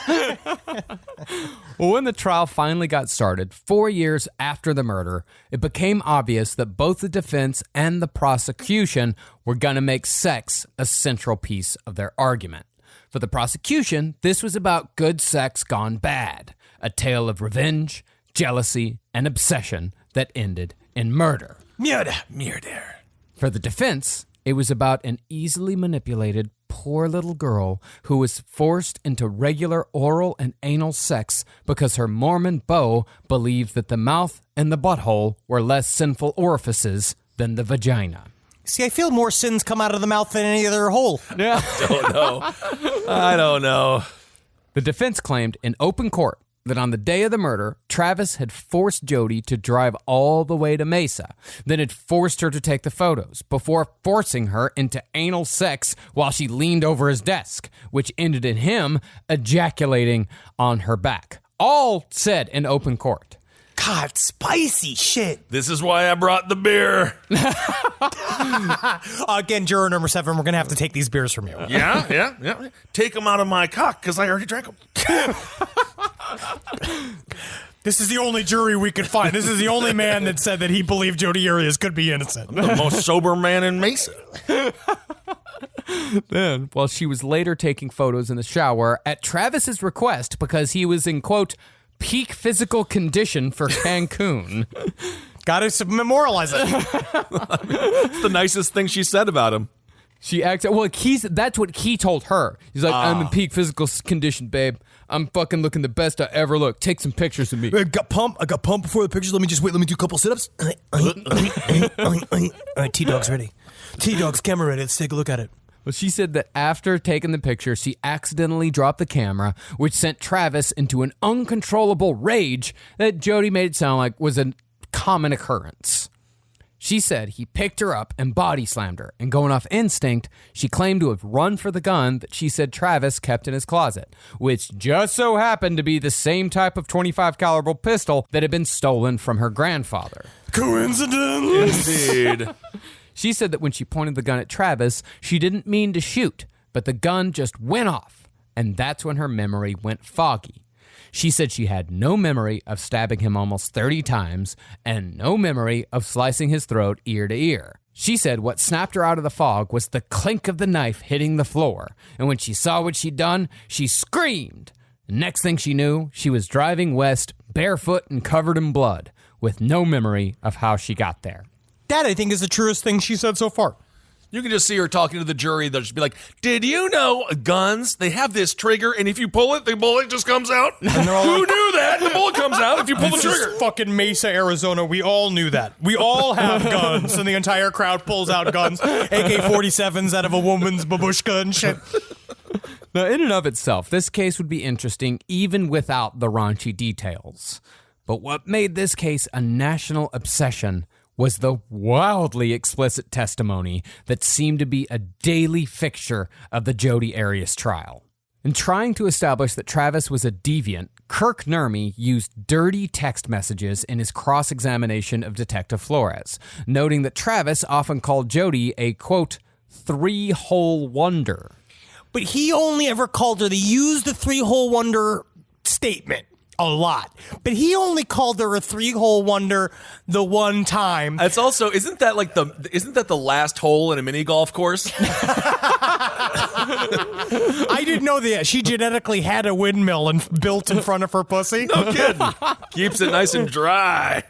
Well, when the trial finally got started, 4 years after the murder, it became obvious that both the defense and the prosecution were going to make sex a central piece of their argument. For the prosecution, this was about good sex gone bad, a tale of revenge, jealousy, and obsession that ended in murder. Murder. For the defense, it was about an easily manipulated, poor little girl who was forced into regular oral and anal sex because her Mormon beau believed that the mouth and the butthole were less sinful orifices than the vagina. See, I feel more sins come out of the mouth than any other hole. Yeah. I don't know. The defense claimed in open court that on the day of the murder, Travis had forced Jodi to drive all the way to Mesa, then had forced her to take the photos before forcing her into anal sex while she leaned over his desk, which ended in him ejaculating on her back. All said in open court. God, spicy shit. This is why I brought the beer. Again, juror number 7, we're going to have to take these beers from you. Yeah. Take them out of my cock because I already drank them. This is the only jury we could find. This is the only man that said that he believed Jodi Arias could be innocent. The most sober man in Mesa. Then, while she was later taking photos in the shower at Travis's request because he was in, quote, peak physical condition for Cancun. Gotta memorialize it. It's the nicest thing she said about him. She acted, well, that's what he told her. He's like, I'm in peak physical condition, babe. I'm fucking looking the best I ever look. Take some pictures of me. I got pumped before the pictures. Let me do a couple sit-ups. All right, T-Dog's ready. T-Dog's camera ready. Let's take a look at it. Well, she said that after taking the picture, she accidentally dropped the camera, which sent Travis into an uncontrollable rage that Jodi made it sound like was a common occurrence. She said he picked her up and body slammed her, and going off instinct, she claimed to have run for the gun that she said Travis kept in his closet, which just so happened to be the same type of .25 caliber pistol that had been stolen from her grandfather. Coincidence? Indeed. She said that when she pointed the gun at Travis, she didn't mean to shoot, but the gun just went off, and that's when her memory went foggy. She said she had no memory of stabbing him almost 30 times and no memory of slicing his throat ear to ear. She said what snapped her out of the fog was the clink of the knife hitting the floor, and when she saw what she'd done, she screamed. Next thing she knew, she was driving west, barefoot and covered in blood, with no memory of how she got there. That, I think, is the truest thing she said so far. You can just see her talking to the jury. They'll just be like, did you know guns, they have this trigger, and if you pull it, the bullet just comes out? And they're all Who like, knew that? The bullet comes out if you pull the this trigger. is fucking Mesa, Arizona. We all knew that. We all have guns, and the entire crowd pulls out guns, AK-47s out of a woman's babushka and shit. Now, in and of itself, this case would be interesting even without the raunchy details. But what made this case a national obsession was the wildly explicit testimony that seemed to be a daily fixture of the Jodi Arias trial. In trying to establish that Travis was a deviant, Kirk Nurmi used dirty text messages in his cross-examination of Detective Flores, noting that Travis often called Jodi a, quote, three-hole wonder. But he only ever called her, they used the three-hole wonder statement a lot. But he only called her a three-hole wonder the one time. It's also, isn't that the last hole in a mini golf course? I didn't know that. She genetically had a windmill and built in front of her pussy. No kidding. Keeps it nice and dry.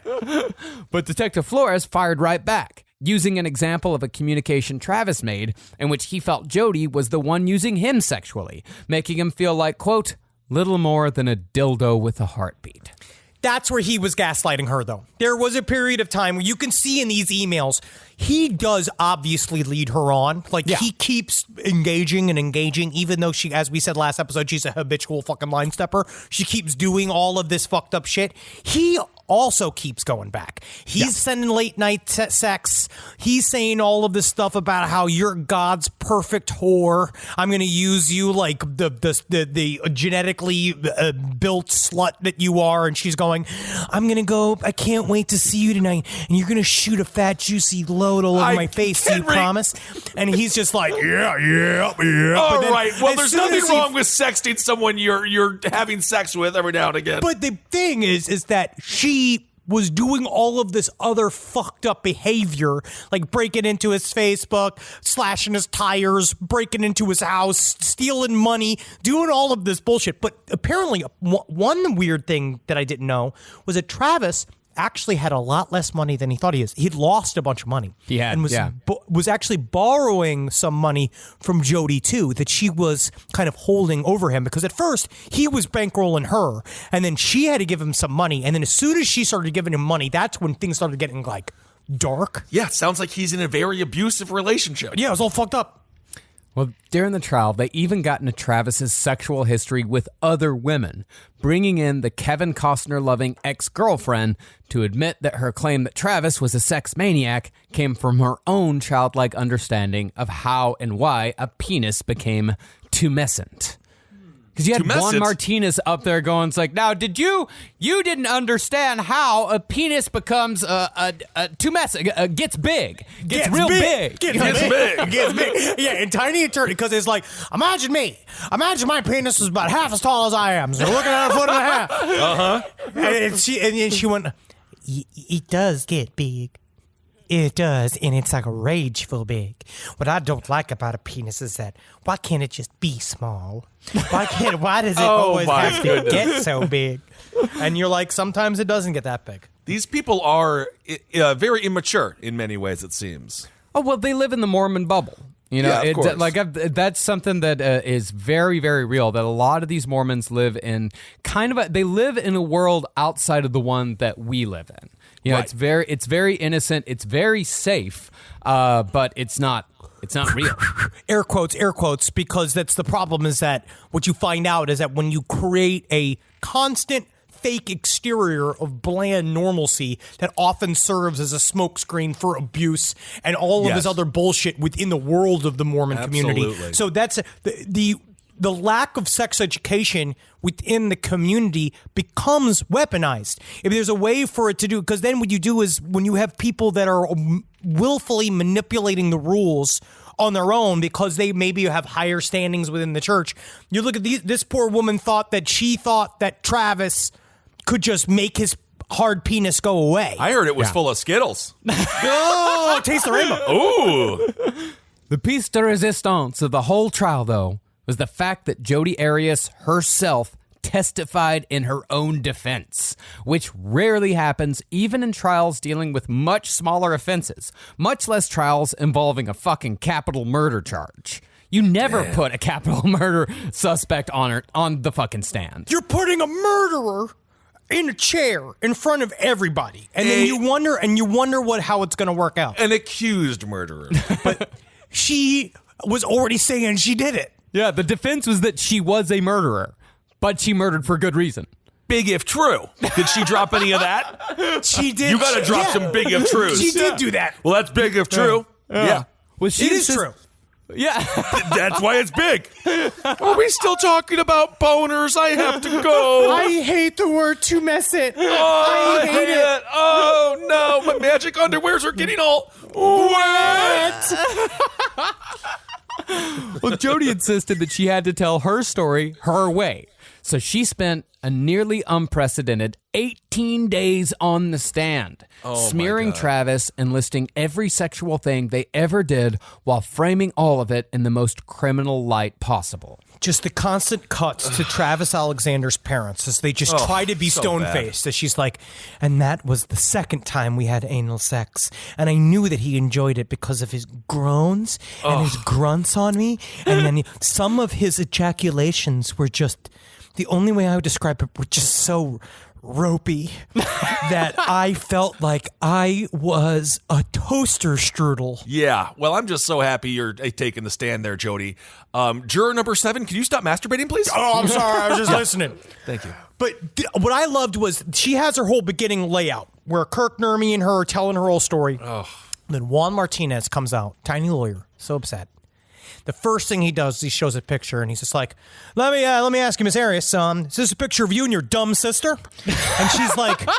But Detective Flores fired right back, using an example of a communication Travis made in which he felt Jodi was the one using him sexually, making him feel like, quote, little more than a dildo with a heartbeat. That's where he was gaslighting her, though. There was a period of time where you can see in these emails, he does obviously lead her on. Like, he keeps engaging and engaging, even though she, as we said last episode, she's a habitual fucking line stepper. She keeps doing all of this fucked up shit. He also keeps going back. He's sending late night sex. He's saying all of this stuff about how you're God's perfect whore. I'm going to use you like the genetically built slut that you are. And she's going, I'm going to go. I can't wait to see you tonight. And you're going to shoot a fat, juicy load all over my face. Do you promise? And he's just like, yeah. All right. Well, there's nothing wrong with sexting someone you're having sex with every now and again. But the thing is that she was doing all of this other fucked up behavior, like breaking into his Facebook, slashing his tires, breaking into his house, stealing money, doing all of this bullshit. But apparently, one weird thing that I didn't know was that Travis actually had a lot less money than he thought he is. He'd lost a bunch of money. He had, and was actually borrowing some money from Jodi too, that she was kind of holding over him, because at first he was bankrolling her, and then she had to give him some money, and then as soon as she started giving him money, that's when things started getting like dark. Yeah, sounds like he's in a very abusive relationship. Yeah, it was all fucked up. Well, during the trial, they even got into Travis's sexual history with other women, bringing in the Kevin Costner-loving ex-girlfriend to admit that her claim that Travis was a sex maniac came from her own childlike understanding of how and why a penis became tumescent. Because you had Juan Martinez up there going, it's like, now, you didn't understand how a penis becomes tumescent, gets big, gets real big. Gets big. Yeah, and Tiny Attorney, because it's like, imagine my penis is about half as tall as I am, so looking at a foot and a half. Uh-huh. And she went, it does get big. It does, and it's like a rageful big. What I don't like about a penis is that, why can't it just be small? Why does it always have to get so big? And you're like, sometimes it doesn't get that big. These people are very immature in many ways, it seems. Oh, well, they live in the Mormon bubble. You know, yeah, of course. That's something that is very, very real, that a lot of these Mormons live in they live in a world outside of the one that we live in. You know, right. it's very innocent, it's very safe, but it's not real. Air quotes, because that's the problem, is that what you find out is that when you create a constant fake exterior of bland normalcy that often serves as a smokescreen for abuse and all of this other bullshit within the world of the Mormon community. So that's the lack of sex education within the community becomes weaponized. If there's a way for it to do, because then what you do is when you have people that are willfully manipulating the rules on their own because they maybe have higher standings within the church. You look at this poor woman thought that Travis could just make his hard penis go away. I heard it was full of Skittles. Oh, taste the rainbow. Ooh. The piece de resistance of the whole trial, though, was the fact that Jodi Arias herself testified in her own defense, which rarely happens even in trials dealing with much smaller offenses, much less trials involving a fucking capital murder charge. You never put a capital murder suspect on the fucking stand. You're putting a murderer in a chair in front of everybody, and then you wonder how it's going to work out. An accused murderer. But she was already saying she did it. Yeah, the defense was that she was a murderer, but she murdered for good reason. Big if true. Did she drop any of that? She did. You got to drop some big if trues. She did do that. Well, that's big if true. Yeah. Well, It is true. Yeah. That's why it's big. Are we still talking about boners? I have to go. I hate the word tumescent. Oh, I hate it. Oh, no. My magic underwears are getting all wet. Well, Jodi insisted that she had to tell her story her way. So she spent a nearly unprecedented 18 days on the stand, smearing Travis and listing every sexual thing they ever did while framing all of it in the most criminal light possible. Just the constant cuts to Travis Alexander's parents as they just try to be stone-faced. As she's like, and that was the second time we had anal sex. And I knew that he enjoyed it because of his groans and his grunts on me. And then some of his ejaculations were just, the only way I would describe it, were just so ropey that I felt like I was a toaster strudel. Yeah. Well, I'm just so happy you're taking the stand there, Jodi. Juror number 7, can you stop masturbating, please? Oh, I'm sorry. I was just listening. Thank you. But what I loved was she has her whole beginning layout where Kirk Nurmi and her are telling her whole story. Then Juan Martinez comes out, tiny lawyer, so upset. The first thing he does is he shows a picture, and he's just like, let me ask you, Miss Arias, is this a picture of you and your dumb sister? And she's like,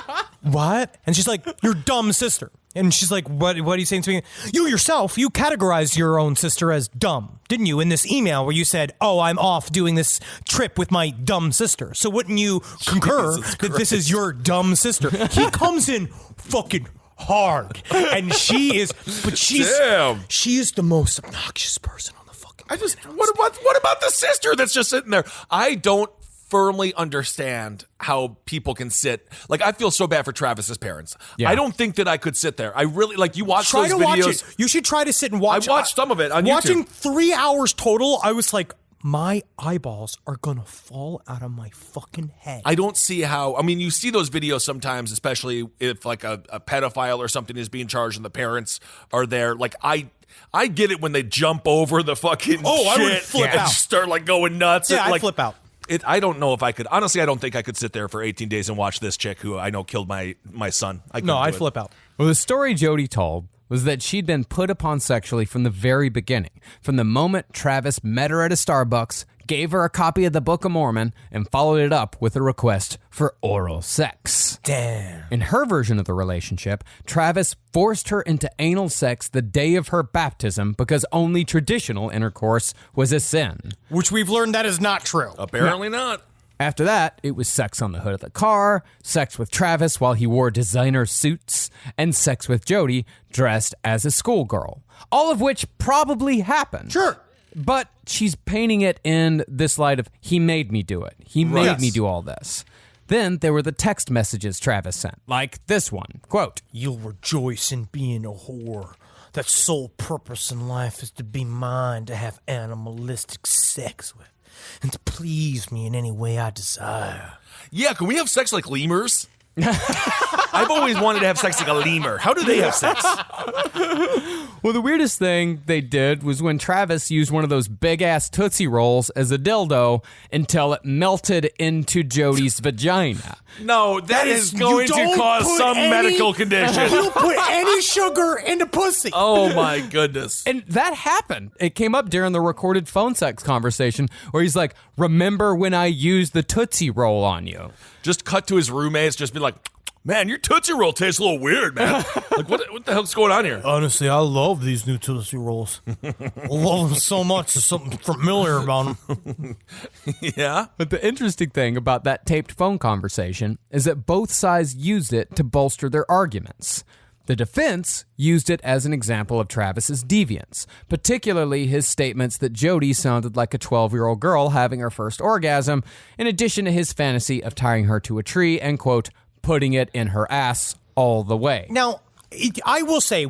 what? And she's like, your dumb sister. And she's like, what are you saying to me? You yourself, you categorized your own sister as dumb, didn't you? In this email where you said, oh, I'm off doing this trip with my dumb sister. So wouldn't you concur that this is your dumb sister? He comes in fucking hard. And she's the most obnoxious person on the fucking What about the sister that's just sitting there? I don't firmly understand how people can sit. Like, I feel so bad for Travis's parents. Yeah. I don't think that I could sit there. I really, like, you watch Try those to videos. watch it. You should try to sit and watch I watched some of it on Watching YouTube. 3 hours total, I was like, my eyeballs are gonna fall out of my fucking head. I don't see how. I mean, you see those videos sometimes, especially if like a pedophile or something is being charged and the parents are there. Like, I get it when they jump over the fucking shit I would flip and out. start like going nuts. Yeah, and, I'd like, flip out. I don't know if I could. Honestly, I don't think I could sit there for 18 days and watch this chick who I know killed my son. No, I'd flip out. Well, the story Jodi told was that she'd been put upon sexually from the very beginning, from the moment Travis met her at a Starbucks, gave her a copy of the Book of Mormon, and followed it up with a request for oral sex. Damn. In her version of the relationship, Travis forced her into anal sex the day of her baptism because only traditional intercourse was a sin. Which we've learned that is not true. Apparently not. After that, it was sex on the hood of the car, sex with Travis while he wore designer suits, and sex with Jodi dressed as a schoolgirl. All of which probably happened. Sure. But she's painting it in this light of, he made me do it. He made me do all this. Then there were the text messages Travis sent, like this one, quote, You'll rejoice in being a whore. That sole purpose in life is to be mine, to have animalistic sex with, and to please me in any way I desire. Yeah, can we have sex like lemurs? I've always wanted to have sex like a lemur. How do they have sex? Well, the weirdest thing they did was when Travis used one of those big-ass Tootsie Rolls as a dildo until it melted into Jodi's vagina. No, that is going to don't cause put some any- medical condition. You don't put any sugar into pussy. Oh my goodness. And that happened. It came up during the recorded phone sex conversation where he's like, remember when I used the Tootsie Roll on you? Just cut to his roommates, just be like, man, your Tootsie Roll tastes a little weird, man. Like, what the hell's going on here? Honestly, I love these new Tootsie Rolls. I love them so much. There's something familiar about them. Yeah? But the interesting thing about that taped phone conversation is that both sides used it to bolster their arguments. The defense used it as an example of Travis's deviance, particularly his statements that Jodi sounded like a 12-year-old girl having her first orgasm, in addition to his fantasy of tying her to a tree and, quote, putting it in her ass all the way. Now, I will say,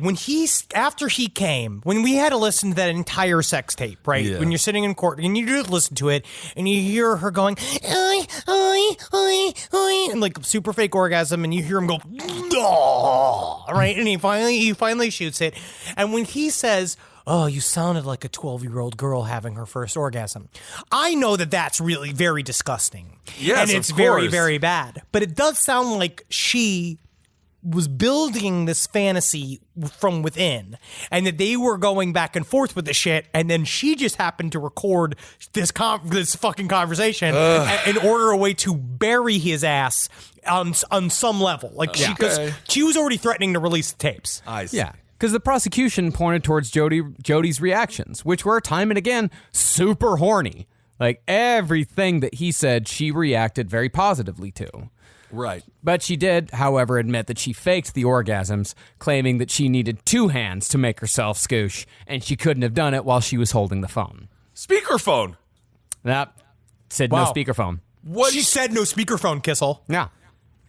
after he came, when we had to listen to that entire sex tape, right? Yeah. When you're sitting in court and you just listen to it and you hear her going, oi, oi, oi, oi, and like super fake orgasm, and you hear him go, oh, right? And he finally shoots it. And when he says, oh, you sounded like a 12-year-old girl having her first orgasm, I know that that's really very disgusting. Yes, and it's of very, course. very bad. But it does sound like she was building this fantasy from within, and that they were going back and forth with the shit, and then she just happened to record this fucking conversation and order a way to bury his ass on some level. Like, because she was already threatening to release the tapes. I see. Yeah, because the prosecution pointed towards Jodi's reactions, which were time and again super horny. Like, everything that he said, she reacted very positively to. Right. But she did, however, admit that she faked the orgasms, claiming that she needed 2 hands to make herself scoosh, and she couldn't have done it while she was holding the phone. Speakerphone. Nope. Said Wow. no speakerphone. What? She said no speakerphone, Kissel. Yeah.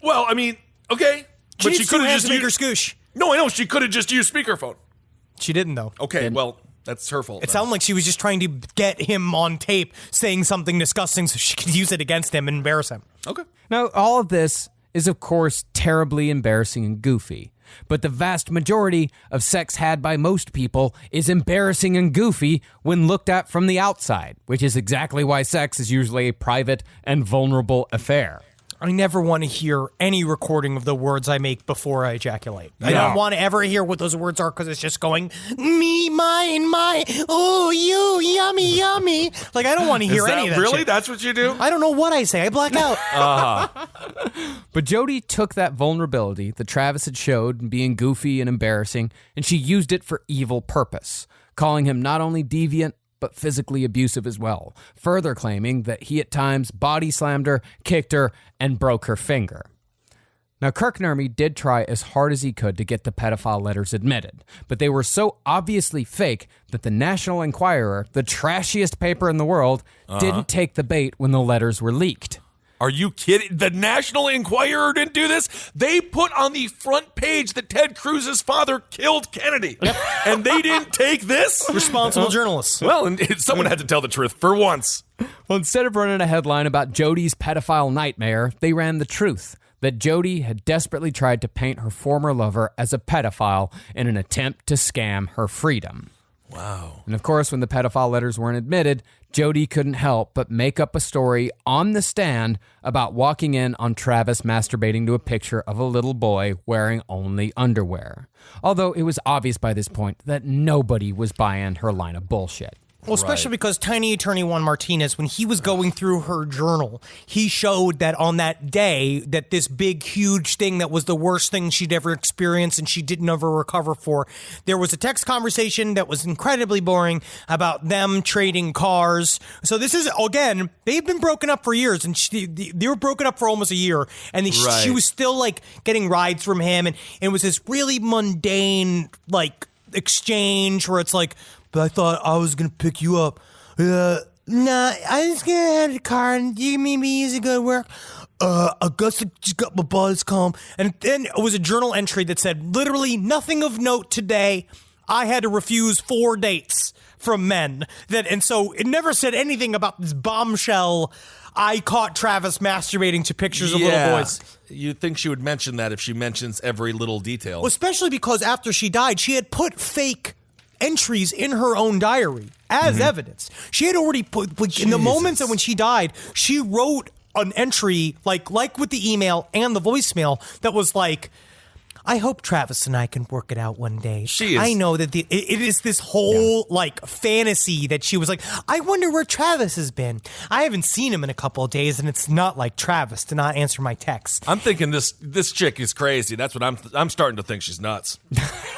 Well, I mean, okay. She needs 2 could've hands to make her used- scoosh. No, I know. She could have just used speakerphone. She didn't, though. Okay, well, that's her fault. It then. sounded like she was just trying to get him on tape saying something disgusting so she could use it against him and embarrass him. Okay. Now, all of this is, of course, terribly embarrassing and goofy. But the vast majority of sex had by most people is embarrassing and goofy when looked at from the outside, which is exactly why sex is usually a private and vulnerable affair. I never want to hear any recording of the words I make before I ejaculate. I don't want to ever hear what those words are because it's just going, me, mine, my, oh, you, yummy, yummy. Like, I don't want to hear any of that really? shit. That's what you do? I don't know what I say. I black out. But Jodi took that vulnerability that Travis had showed being goofy and embarrassing, and she used it for evil purpose, calling him not only deviant, but physically abusive as well, further claiming that he at times body slammed her, kicked her, and broke her finger. Now, Kirk Nurmi did try as hard as he could to get the pedophile letters admitted, but they were so obviously fake that the National Enquirer, the trashiest paper in the world, didn't take the bait when the letters were leaked. Are you kidding? The National Enquirer didn't do this? They put on the front page that Ted Cruz's father killed Kennedy. And they didn't take this? Responsible journalists. Well, and someone had to tell the truth for once. Well, instead of running a headline about Jodi's pedophile nightmare, they ran the truth, that Jodi had desperately tried to paint her former lover as a pedophile in an attempt to scam her freedom. Wow. And of course, when the pedophile letters weren't admitted, Jodi couldn't help but make up a story on the stand about walking in on Travis masturbating to a picture of a little boy wearing only underwear. Although it was obvious by this point that nobody was buying her line of bullshit. Well, especially because Tiny Attorney Juan Martinez, when he was going through her journal, he showed that on that day that this big, huge thing that was the worst thing she'd ever experienced and she didn't ever recover for, there was a text conversation that was incredibly boring about them trading cars. So this is, again, they've been broken up for years, and they were broken up for almost a year, and she was still, like, getting rides from him, and it was this really mundane, like, exchange where it's like, but I thought I was going to pick you up. Nah, I was going to have the car and you made me easy go to work. Augusta just got my buzz calm. And then it was a journal entry that said, literally nothing of note today. I had to refuse 4 dates from men. And so it never said anything about this bombshell. I caught Travis masturbating to pictures of little boys. You'd think she would mention that if she mentions every little detail. Well, especially because after she died, she had put fake entries in her own diary as evidence. She had already put, like, in the moments that when she died, she wrote an entry, like with the email and the voicemail, that was like, I hope Travis and I can work it out one day. I know that it is this whole like fantasy that she was like, I wonder where Travis has been. I haven't seen him in a couple of days, and it's not like Travis to not answer my texts. I'm thinking this chick is crazy. That's what I'm starting to think she's nuts.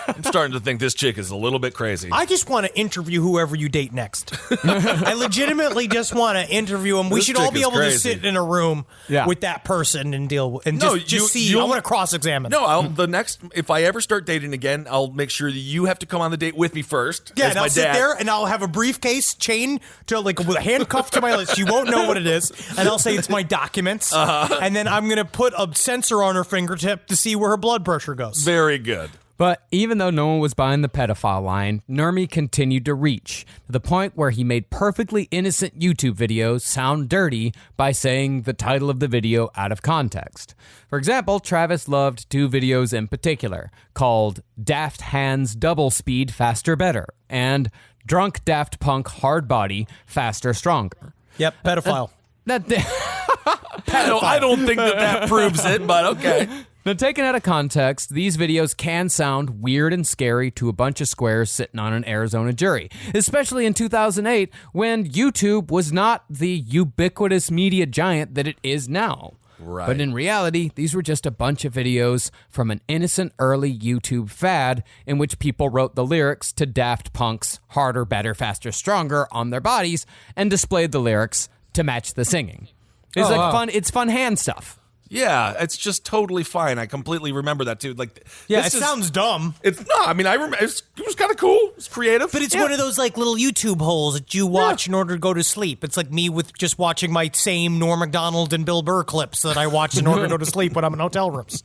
I'm starting to think this chick is a little bit crazy. I just want to interview whoever you date next. I legitimately just want to interview him. We should all be able to sit in a room with that person and deal and just see. I want to cross-examine. No, if I ever start dating again, I'll make sure that you have to come on the date with me first. Yeah, and I'll sit there and I'll have a briefcase chained to with a handcuff to my list. You won't know what it is, and I'll say it's my documents. And then I'm gonna put a sensor on her fingertip to see where her blood pressure goes. Very good. But even though no one was buying the pedophile line, Nurmi continued to reach, to the point where he made perfectly innocent YouTube videos sound dirty by saying the title of the video out of context. For example, Travis loved 2 videos in particular, called Daft Hands Double Speed Faster Better and Drunk Daft Punk Hard Body Faster Stronger. Yep, pedophile. I don't think that proves it, but okay. Now, taken out of context, these videos can sound weird and scary to a bunch of squares sitting on an Arizona jury, especially in 2008 when YouTube was not the ubiquitous media giant that it is now. Right. But in reality, these were just a bunch of videos from an innocent early YouTube fad in which people wrote the lyrics to Daft Punk's Harder, Better, Faster, Stronger on their bodies and displayed the lyrics to match the singing. It's fun hand stuff. Yeah, it's just totally fine. I completely remember that too. Like, it sounds dumb. It's no. I mean, I remember it was kind of cool. It's creative, but it's one of those like little YouTube holes that you watch in order to go to sleep. It's like me with just watching my same Norm Macdonald and Bill Burr clips that I watch in order to go to sleep when I'm in hotel rooms.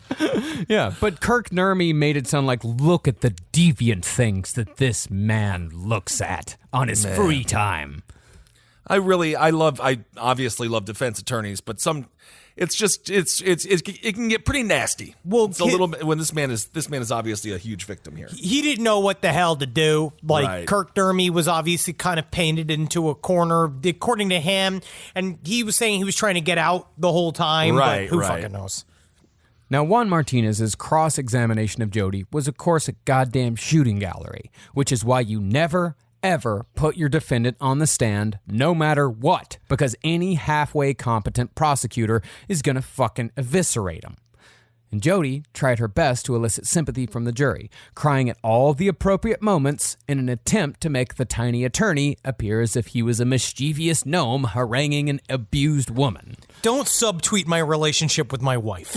Yeah, but Kirk Nurmi made it sound like, look at the deviant things that this man looks at on his free time. I obviously love defense attorneys, but it's just it can get pretty nasty. Well, it's a little bit when this man is obviously a huge victim here. He didn't know what the hell to do. Like Right. Kirk Dermy was obviously kind of painted into a corner, according to him, and he was saying he was trying to get out the whole time. Right, but who right. fucking knows? Now, Juan Martinez's cross-examination of Jodi was, of course, a goddamn shooting gallery, which is why you never, ever put your defendant on the stand, no matter what, because any halfway competent prosecutor is gonna fucking eviscerate him. And Jodi tried her best to elicit sympathy from the jury, crying at all the appropriate moments in an attempt to make the tiny attorney appear as if he was a mischievous gnome haranguing an abused woman. Don't subtweet my relationship with my wife.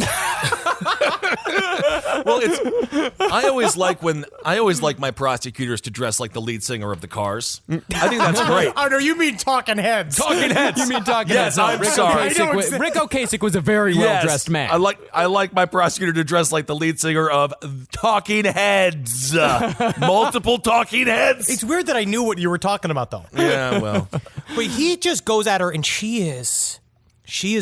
Well, I always like my prosecutors to dress like the lead singer of the Cars. I think that's great. Oh, no, you mean Talking Heads. Talking Heads. You mean talking Yes, about I'm Rick sorry. Ocasek? Rick Ocasek was a very well-dressed man. I like my prosecutor to dress like the lead singer of Talking Heads. Multiple Talking Heads. It's weird that I knew what you were talking about, though. Yeah, well. But he just goes at her, and she is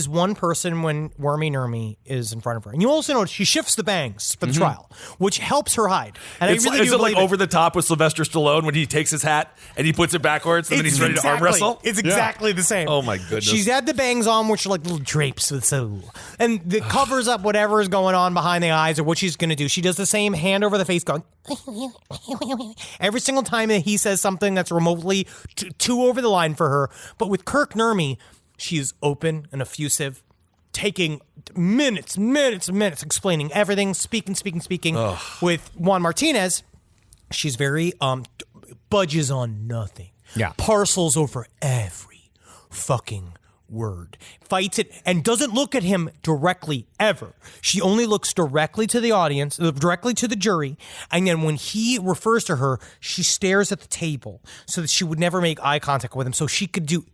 one person when Wormy Nermy is in front of her. And you also notice she shifts the bangs for the trial, which helps her hide. And Is I really it do like believe it. over the top with Sylvester Stallone when he takes his hat and he puts it backwards and then he's ready to arm wrestle? It's exactly the same. Oh, my goodness. She's had the bangs on, which are like little drapes with and it covers up whatever is going on behind the eyes or what she's going to do. She does the same hand over the face going every single time that he says something that's remotely too over the line for her. But with Kirk Nermy, she is open and effusive, taking minutes, explaining everything, speaking. Ugh. With Juan Martinez, she's very budges on nothing. Yeah. Parcels over every fucking word. Fights it and doesn't look at him directly ever. She only looks directly to the audience, directly to the jury, and then when he refers to her, she stares at the table so that she would never make eye contact with him so she could do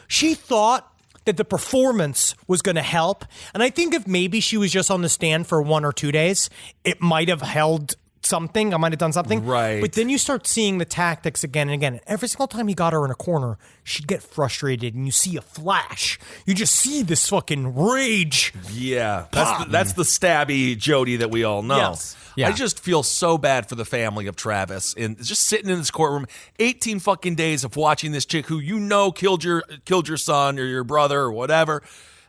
she thought that the performance was going to help, and I think if maybe she was just on the stand for 1 or 2 days, it might have held something. I might have done something. Right. But then you start seeing the tactics again and again. Every single time he got her in a corner, she'd get frustrated and you see a flash. You just see this fucking rage. Yeah. That's the stabby Jodi that we all know. Yes. Yeah. I just feel so bad for the family of Travis and just sitting in this courtroom 18 fucking days of watching this chick who killed your son or your brother or whatever.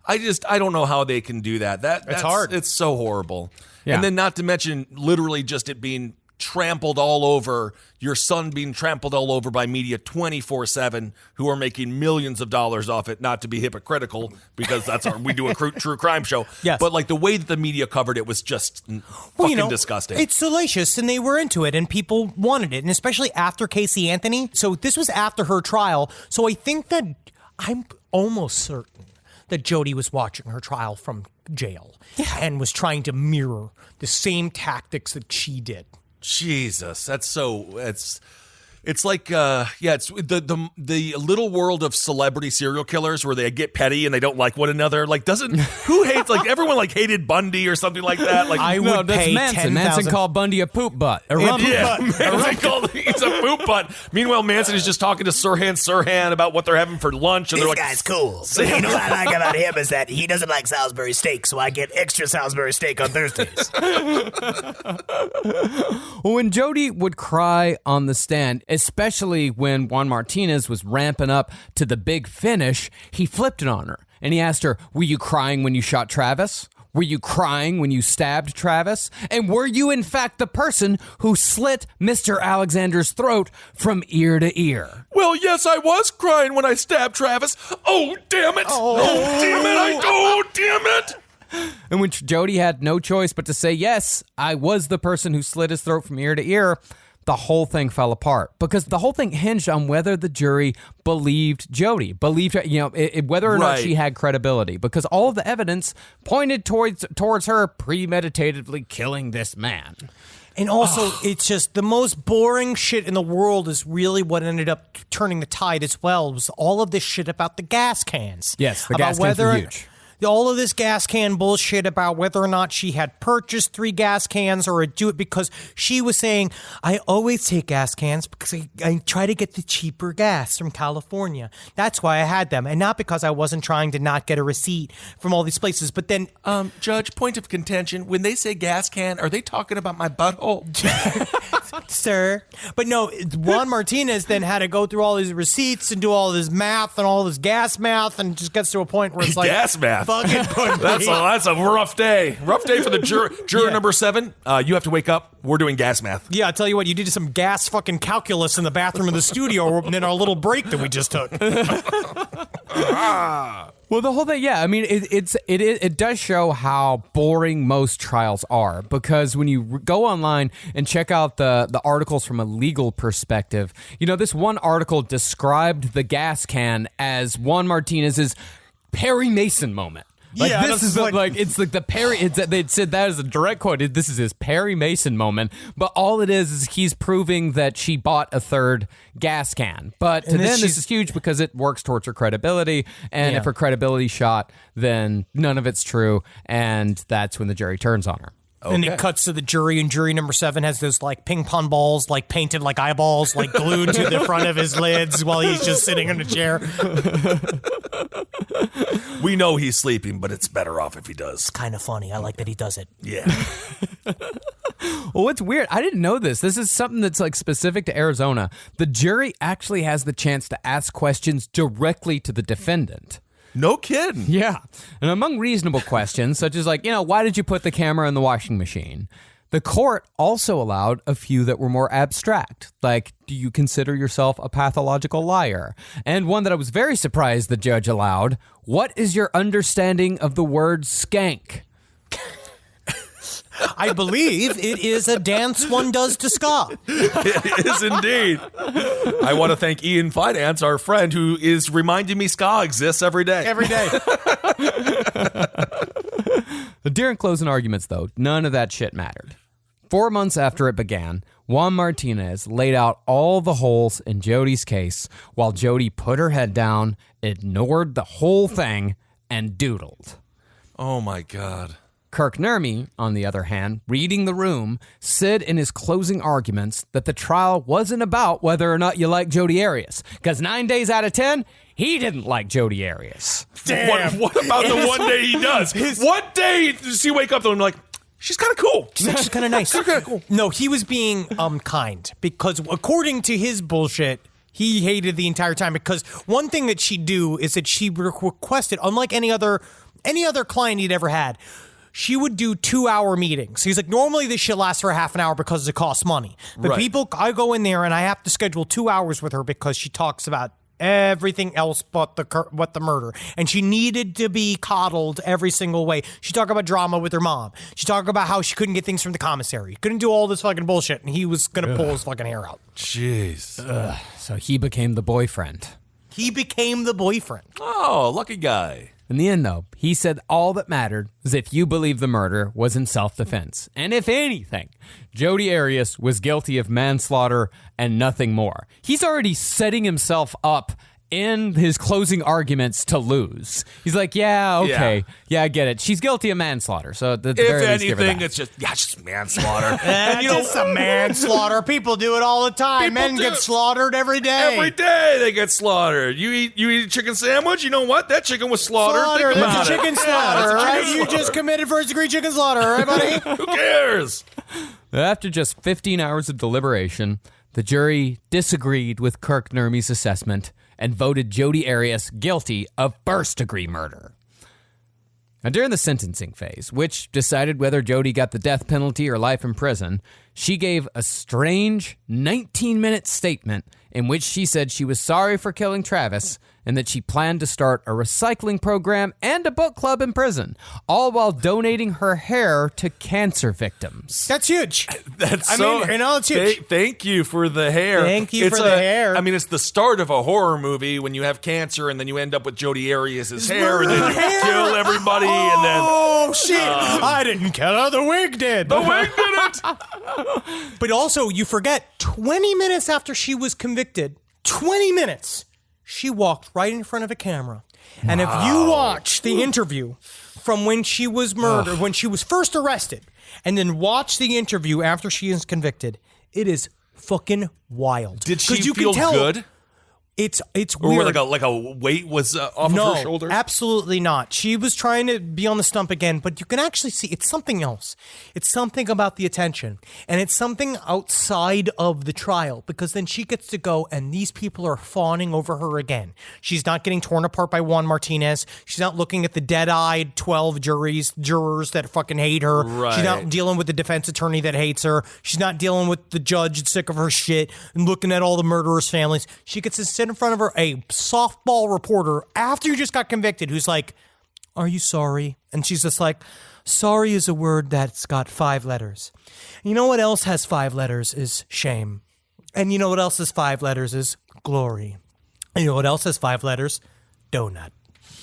I don't know how they can do that. That's hard. It's so horrible. Yeah. And then not to mention literally just it being trampled all over, your son being trampled all over by media 24/7 who are making millions of dollars off it, not to be hypocritical because we do a true crime show. Yes. But like the way that the media covered it was just fucking disgusting. It's salacious and they were into it and people wanted it. And especially after Casey Anthony. So this was after her trial. So I think that I'm almost certain that Jodi was watching her trial from jail and was trying to mirror the same tactics that she did. Jesus, it's like it's the little world of celebrity serial killers where they get petty and they don't like one another. Like who hates like everyone like hated Bundy or something like that? Like would that's pay Manson. 10,000. Manson called Bundy a poop butt. A rump yeah, butt. he's a poop butt. Meanwhile, Manson is just talking to Sirhan about what they're having for lunch, and they're like, guy's cool. You know what I like about him is that he doesn't like Salisbury steak, so I get extra Salisbury steak on Thursdays. When Jodi would cry on the stand, especially when Juan Martinez was ramping up to the big finish, he flipped it on her. And he asked her, were you crying when you shot Travis? Were you crying when you stabbed Travis? And were you, in fact, the person who slit Mr. Alexander's throat from ear to ear? well, yes, I was crying when I stabbed Travis. Oh, damn it. Oh, damn it. In which Jodi had no choice but to say, yes, I was the person who slit his throat from ear to ear. The whole thing fell apart because the whole thing hinged on whether the jury believed Jodi, believed her, whether or not Right. she had credibility, because all of the evidence pointed towards her premeditatively killing this man. And also, it's just the most boring shit in the world is really what ended up turning the tide as well. Was all of this shit about the gas cans. Yes, the about gas cans were huge. all of this gas can bullshit about whether or not she had purchased 3 gas cans or do it because she was saying, I always take gas cans because I try to get the cheaper gas from California. That's why I had them. And not because I wasn't trying to not get a receipt from all these places. But then... Judge, point of contention, when they say gas can, are they talking about my butthole? Sir. But no, Juan Martinez then had to go through all these receipts and do all this math and all this gas math and just gets to a point where it's like... Gas math. Fucking put That's a rough day. Rough day for the juror number 7. You have to wake up. We're doing gas math. Yeah, I tell you what, you did some gas fucking calculus in the bathroom of the studio in our little break that we just took. Well, the whole thing, yeah. I mean, it does show how boring most trials are, because when you go online and check out the articles from a legal perspective, this one article described the gas can as Juan Martinez's Perry Mason moment. This is it's like the Perry. They said that as a direct quote. This is his Perry Mason moment. But all it is he's proving that she bought a 3rd gas can. But to them, this is huge because it works towards her credibility. And if her credibility's shot, then none of it's true. And that's when the jury turns on her. Okay. And it cuts to the jury, and jury number 7 has those ping pong balls, painted like eyeballs, glued to the front of his lids while he's just sitting in a chair. We know he's sleeping, but it's better off if he does. It's kind of funny. I like that he does it. Yeah. Well, what's weird, I didn't know this. This is something that's specific to Arizona. The jury actually has the chance to ask questions directly to the defendant. No kidding. Yeah. And among reasonable questions, such as why did you put the camera in the washing machine? The court also allowed a few that were more abstract, like, do you consider yourself a pathological liar? And one that I was very surprised the judge allowed, what is your understanding of the word skank? I believe it is a dance one does to ska. It is indeed. I want to thank Ian Finance, our friend, who is reminding me ska exists every day. Every day. During closing arguments, though, none of that shit mattered. 4 months after it began, Juan Martinez laid out all the holes in Jodi's case while Jodi put her head down, ignored the whole thing, and doodled. Oh, my God. Kirk Nurmi, on the other hand, reading the room, said in his closing arguments that the trial wasn't about whether or not you like Jodi Arias, because 9 days out of 10, he didn't like Jodi Arias. Damn. What about the one day he does? What day does he wake up and like, she's kind of cool. She's kind of nice. She's kind of cool. No, he was being kind, because according to his bullshit, he hated the entire time, because one thing that she'd do is that she requested, unlike any other client he'd ever had, she would do 2-hour meetings. He's like, normally this shit lasts for a half an hour because it costs money. But I go in there and I have to schedule 2 hours with her because she talks about everything else but the murder. And she needed to be coddled every single way. She talked about drama with her mom. She talked about how she couldn't get things from the commissary. Couldn't do all this fucking bullshit. And he was going to pull his fucking hair out. Jeez. So he became the boyfriend. Oh, lucky guy. In the end, though, he said all that mattered was if you believe the murder was in self-defense. And if anything, Jodi Arias was guilty of manslaughter and nothing more. He's already setting himself up in his closing arguments to lose. He's like, yeah, okay. Yeah, I get it. She's guilty of manslaughter. So at the very least, give her anything, that. it's just manslaughter. And just some manslaughter. People do it all the time. Men get slaughtered every day. Every day they get slaughtered. You eat a chicken sandwich. You know what? That chicken was slaughtered. Think about it's a chicken slaughter, right? You just committed first-degree chicken slaughter, right, buddy? Who cares? After just 15 hours of deliberation, the jury disagreed with Kirk Nurmi's assessment and voted Jodi Arias guilty of first-degree murder. Now, during the sentencing phase, which decided whether Jodi got the death penalty or life in prison, she gave a strange 19-minute statement in which she said she was sorry for killing Travis and that she planned to start a recycling program and a book club in prison, all while donating her hair to cancer victims. That's huge. It's huge. Thank you for the hair. Thank you for the hair. I mean, it's the start of a horror movie when you have cancer and then you end up with Jodi Arias' hair and then you kill everybody and then... Oh, shit. I didn't kill her. The wig did. The wig did it. But also, you forget, 20 minutes after she was convicted, 20 minutes, she walked right in front of a camera And if you watch the interview from when she was murdered, when she was first arrested, and then watch the interview after she is convicted, it is fucking wild. Did she feel good? It's Or weird. like a weight was off of her shoulders? Absolutely not. She was trying to be on the stump again, but you can actually see it's something else. It's something about the attention, and it's something outside of the trial, because then she gets to go and these people are fawning over her again. She's not getting torn apart by Juan Martinez. She's not looking at the dead-eyed 12 jurors that fucking hate her. Right. She's not dealing with the defense attorney that hates her. She's not dealing with the judge that's sick of her shit and looking at all the murderers' families. She gets to sit in front of her, a softball reporter, after you just got convicted, who's like, "Are you sorry?" And she's just like, "Sorry is a word that's got 5 letters. You know what else has 5 letters is shame. And you know what else has 5 letters is glory. And you know what else has 5 letters? Donut."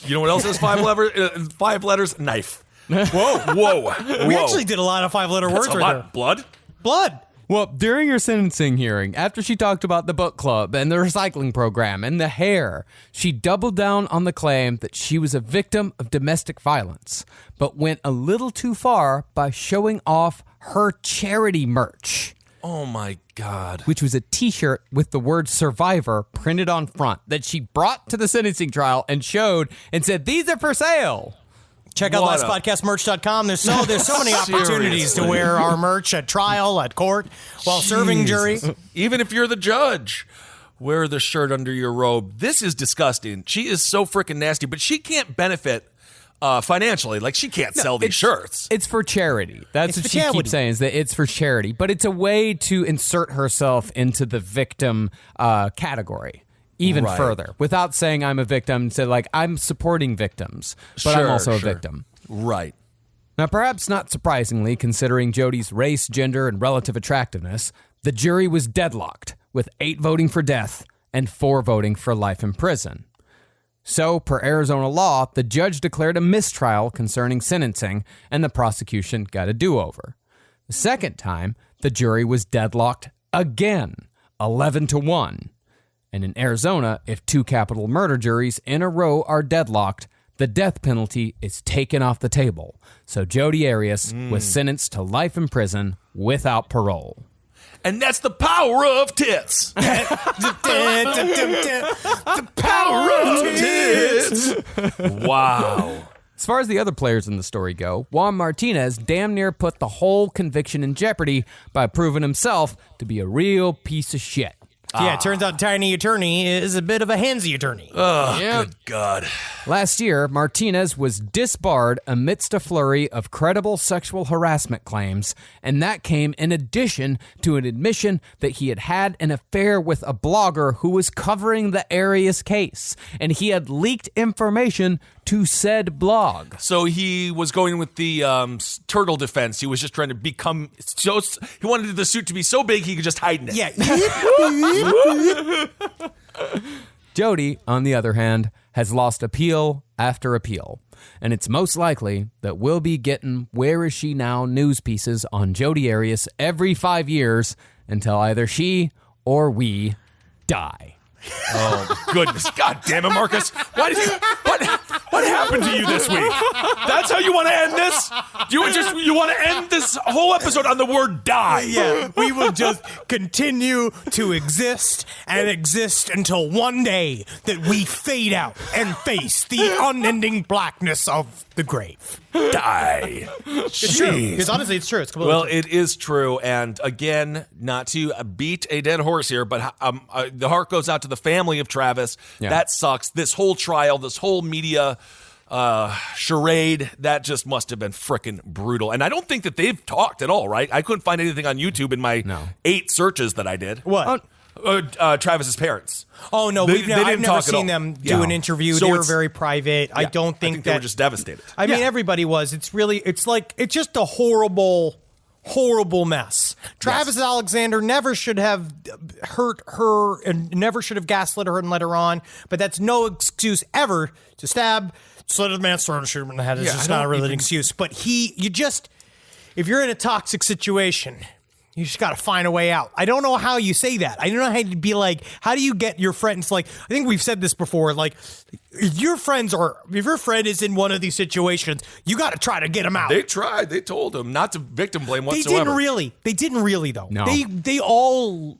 You know what else has 5 letters? Knife. Whoa. We actually did a lot of 5-letter words That's a right lot. there. Blood? Blood. Well, during her sentencing hearing, after she talked about the book club and the recycling program and the hair, she doubled down on the claim that she was a victim of domestic violence, but went a little too far by showing off her charity merch. Oh my God. Which was a t-shirt with the word survivor printed on front that she brought to the sentencing trial and showed and said, "These are for sale." Check out lastpodcastmerch.com. There's so many opportunities to wear our merch at trial, at court, while serving jury. Even if you're the judge, wear the shirt under your robe. This is disgusting. She is so freaking nasty, but she can't benefit financially. Like, she can't sell these shirts. It's for charity. That's It's what for she charity. keeps saying, is that it's for charity. But it's a way to insert herself into the victim category. Even Right. further, without saying I'm a victim, say like I'm supporting victims, but I'm also a victim. Right. Now, perhaps not surprisingly, considering Jodi's race, gender, and relative attractiveness, the jury was deadlocked, with 8 voting for death and 4 voting for life in prison. So, per Arizona law, the judge declared a mistrial concerning sentencing, and the prosecution got a do-over. The second time, the jury was deadlocked again, 11-1. And in Arizona, if 2 capital murder juries in a row are deadlocked, the death penalty is taken off the table. So Jodi Arias was sentenced to life in prison without parole. And that's the power of tits. The power of tits. Wow. As far as the other players in the story go, Juan Martinez damn near put the whole conviction in jeopardy by proving himself to be a real piece of shit. Yeah, it turns out Tiny Attorney is a bit of a handsy attorney. Oh, Yep. good God. Last year, Martinez was disbarred amidst a flurry of credible sexual harassment claims, and that came in addition to an admission that he had had an affair with a blogger who was covering the Arias case, and he had leaked information to said blog. So he was going with the turtle defense. He was just trying to become so. He wanted the suit to be so big he could just hide in it. Yeah. Jodi, on the other hand, has lost appeal after appeal, and it's most likely that we'll be getting Where Is She Now news pieces on Jodi Arias every 5 years until either she or we die. Oh, goodness. God damn it, Marcus. What happened to you this week? That's how you want to end this? You want to end this whole episode on the word die? Yeah, we will just continue to exist and exist until one day that we fade out and face the unending blackness of the grave. Die. It's true. Because honestly, it's true. It's completely Well, true. it is true. And again, not to beat a dead horse here, but the heart goes out to the family of Travis. Yeah. That sucks. This whole trial, this whole media charade, that just must have been frickin' brutal. And I don't think that they've talked at all, right? I couldn't find anything on YouTube in my 8 searches that I did. What? Travis's parents. Oh, no, They I've didn't never talk at seen all. them do Yeah. an interview. So They were it's- very private. I don't think they were just devastated. I mean, everybody was. It's just a horrible mess. Travis Alexander never should have hurt her and never should have gaslit her and let her on, but that's no excuse ever to slit a man's throat and shoot him in the head. It's just not really an excuse. But if you're in a toxic situation, You just got to find a way out. I don't know how you say that. I don't know how to be like, how do you get your friends? Like, I think we've said this before. Like, if your friend is in one of these situations, you got to try to get them out. They tried. They told him not to victim blame whatsoever. They didn't really though. No.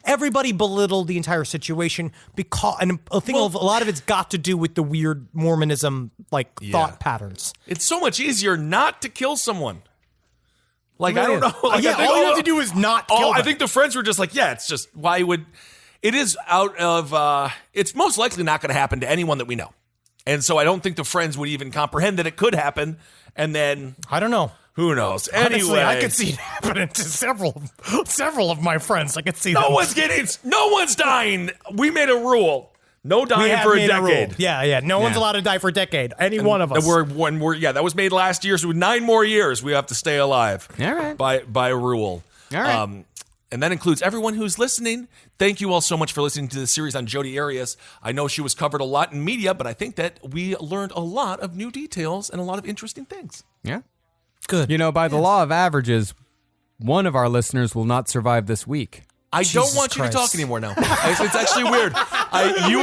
Everybody belittled the entire situation because, and I think a lot of it's got to do with the weird Mormonism thought patterns. It's so much easier not to kill someone. Like, I don't know. Like, yeah, all you have to do is not kill them. I think the friends were just like, yeah, it's just, why would, it is out of, it's most likely not going to happen to anyone that we know. And so I don't think the friends would even comprehend that it could happen. And then, I don't know. Who knows? Honestly, anyway, I could see it happening to several of my friends. I could see no one's dying. We made a rule. No dying for a decade. Yeah. No one's allowed to die for a decade. One of us. That was made last year. So 9 more years we have to stay alive. All right. By rule. All right. And that includes everyone who's listening. Thank you all so much for listening to the series on Jodi Arias. I know she was covered a lot in media, but I think that we learned a lot of new details and a lot of interesting things. Yeah. Good. You know, by the law of averages, one of our listeners will not survive this week. I don't want you to talk anymore now. It's actually weird. You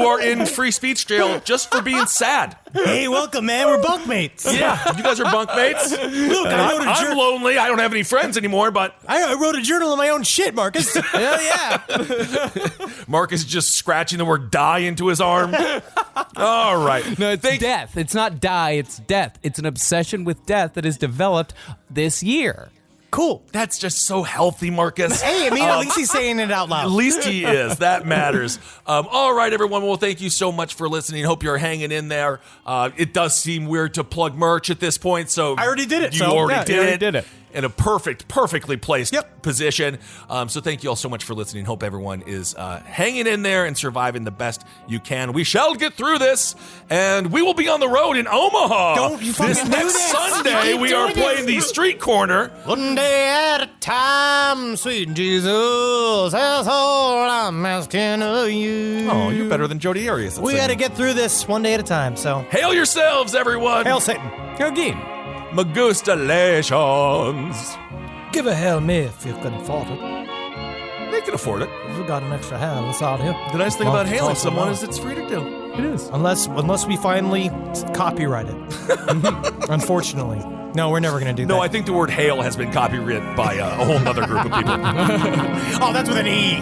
are in free speech jail just for being sad. Hey, welcome, man. We're bunkmates. Yeah, you guys are bunkmates. Look, I'm lonely. I don't have any friends anymore, but I wrote a journal of my own shit, Marcus. Hell yeah. Marcus is just scratching the word die into his arm. All right. No, it's death. It's not die, it's death. It's an obsession with death that is developed this year. Cool. That's just so healthy, Marcus. Hey, I mean, at least he's saying it out loud. At least he is. That matters. All right, everyone. Well, thank you so much for listening. Hope you're hanging in there. It does seem weird to plug merch at this point, so I already did it. You already did it. In a perfectly placed position. So thank you all so much for listening. Hope everyone is hanging in there and surviving the best you can. We shall get through this, and we will be on the road in Omaha. Don't you fucking this do next this. Sunday. We are playing the street corner. One day at a time, sweet Jesus, that's all I'm asking of you. Oh, you're better than Jodi Arias. We got to get through this one day at a time, so. Hail yourselves, everyone. Hail Satan. Go game. Magustalations. Give a hell me if you can afford it. They can afford it. If we got an extra hell, it's out here. The nice thing about hailing someone is it's free to do. It is. Unless we finally copyright it. Unfortunately. No, we're never going to do that. No, I think the word hail has been copywritten by a whole other group of people. Oh, that's with an E.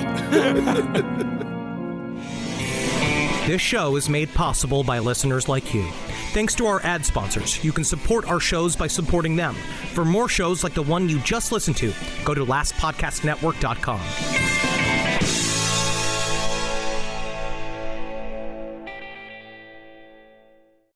This show is made possible by listeners like you. Thanks to our ad sponsors. You can support our shows by supporting them. For more shows like the one you just listened to, go to lastpodcastnetwork.com.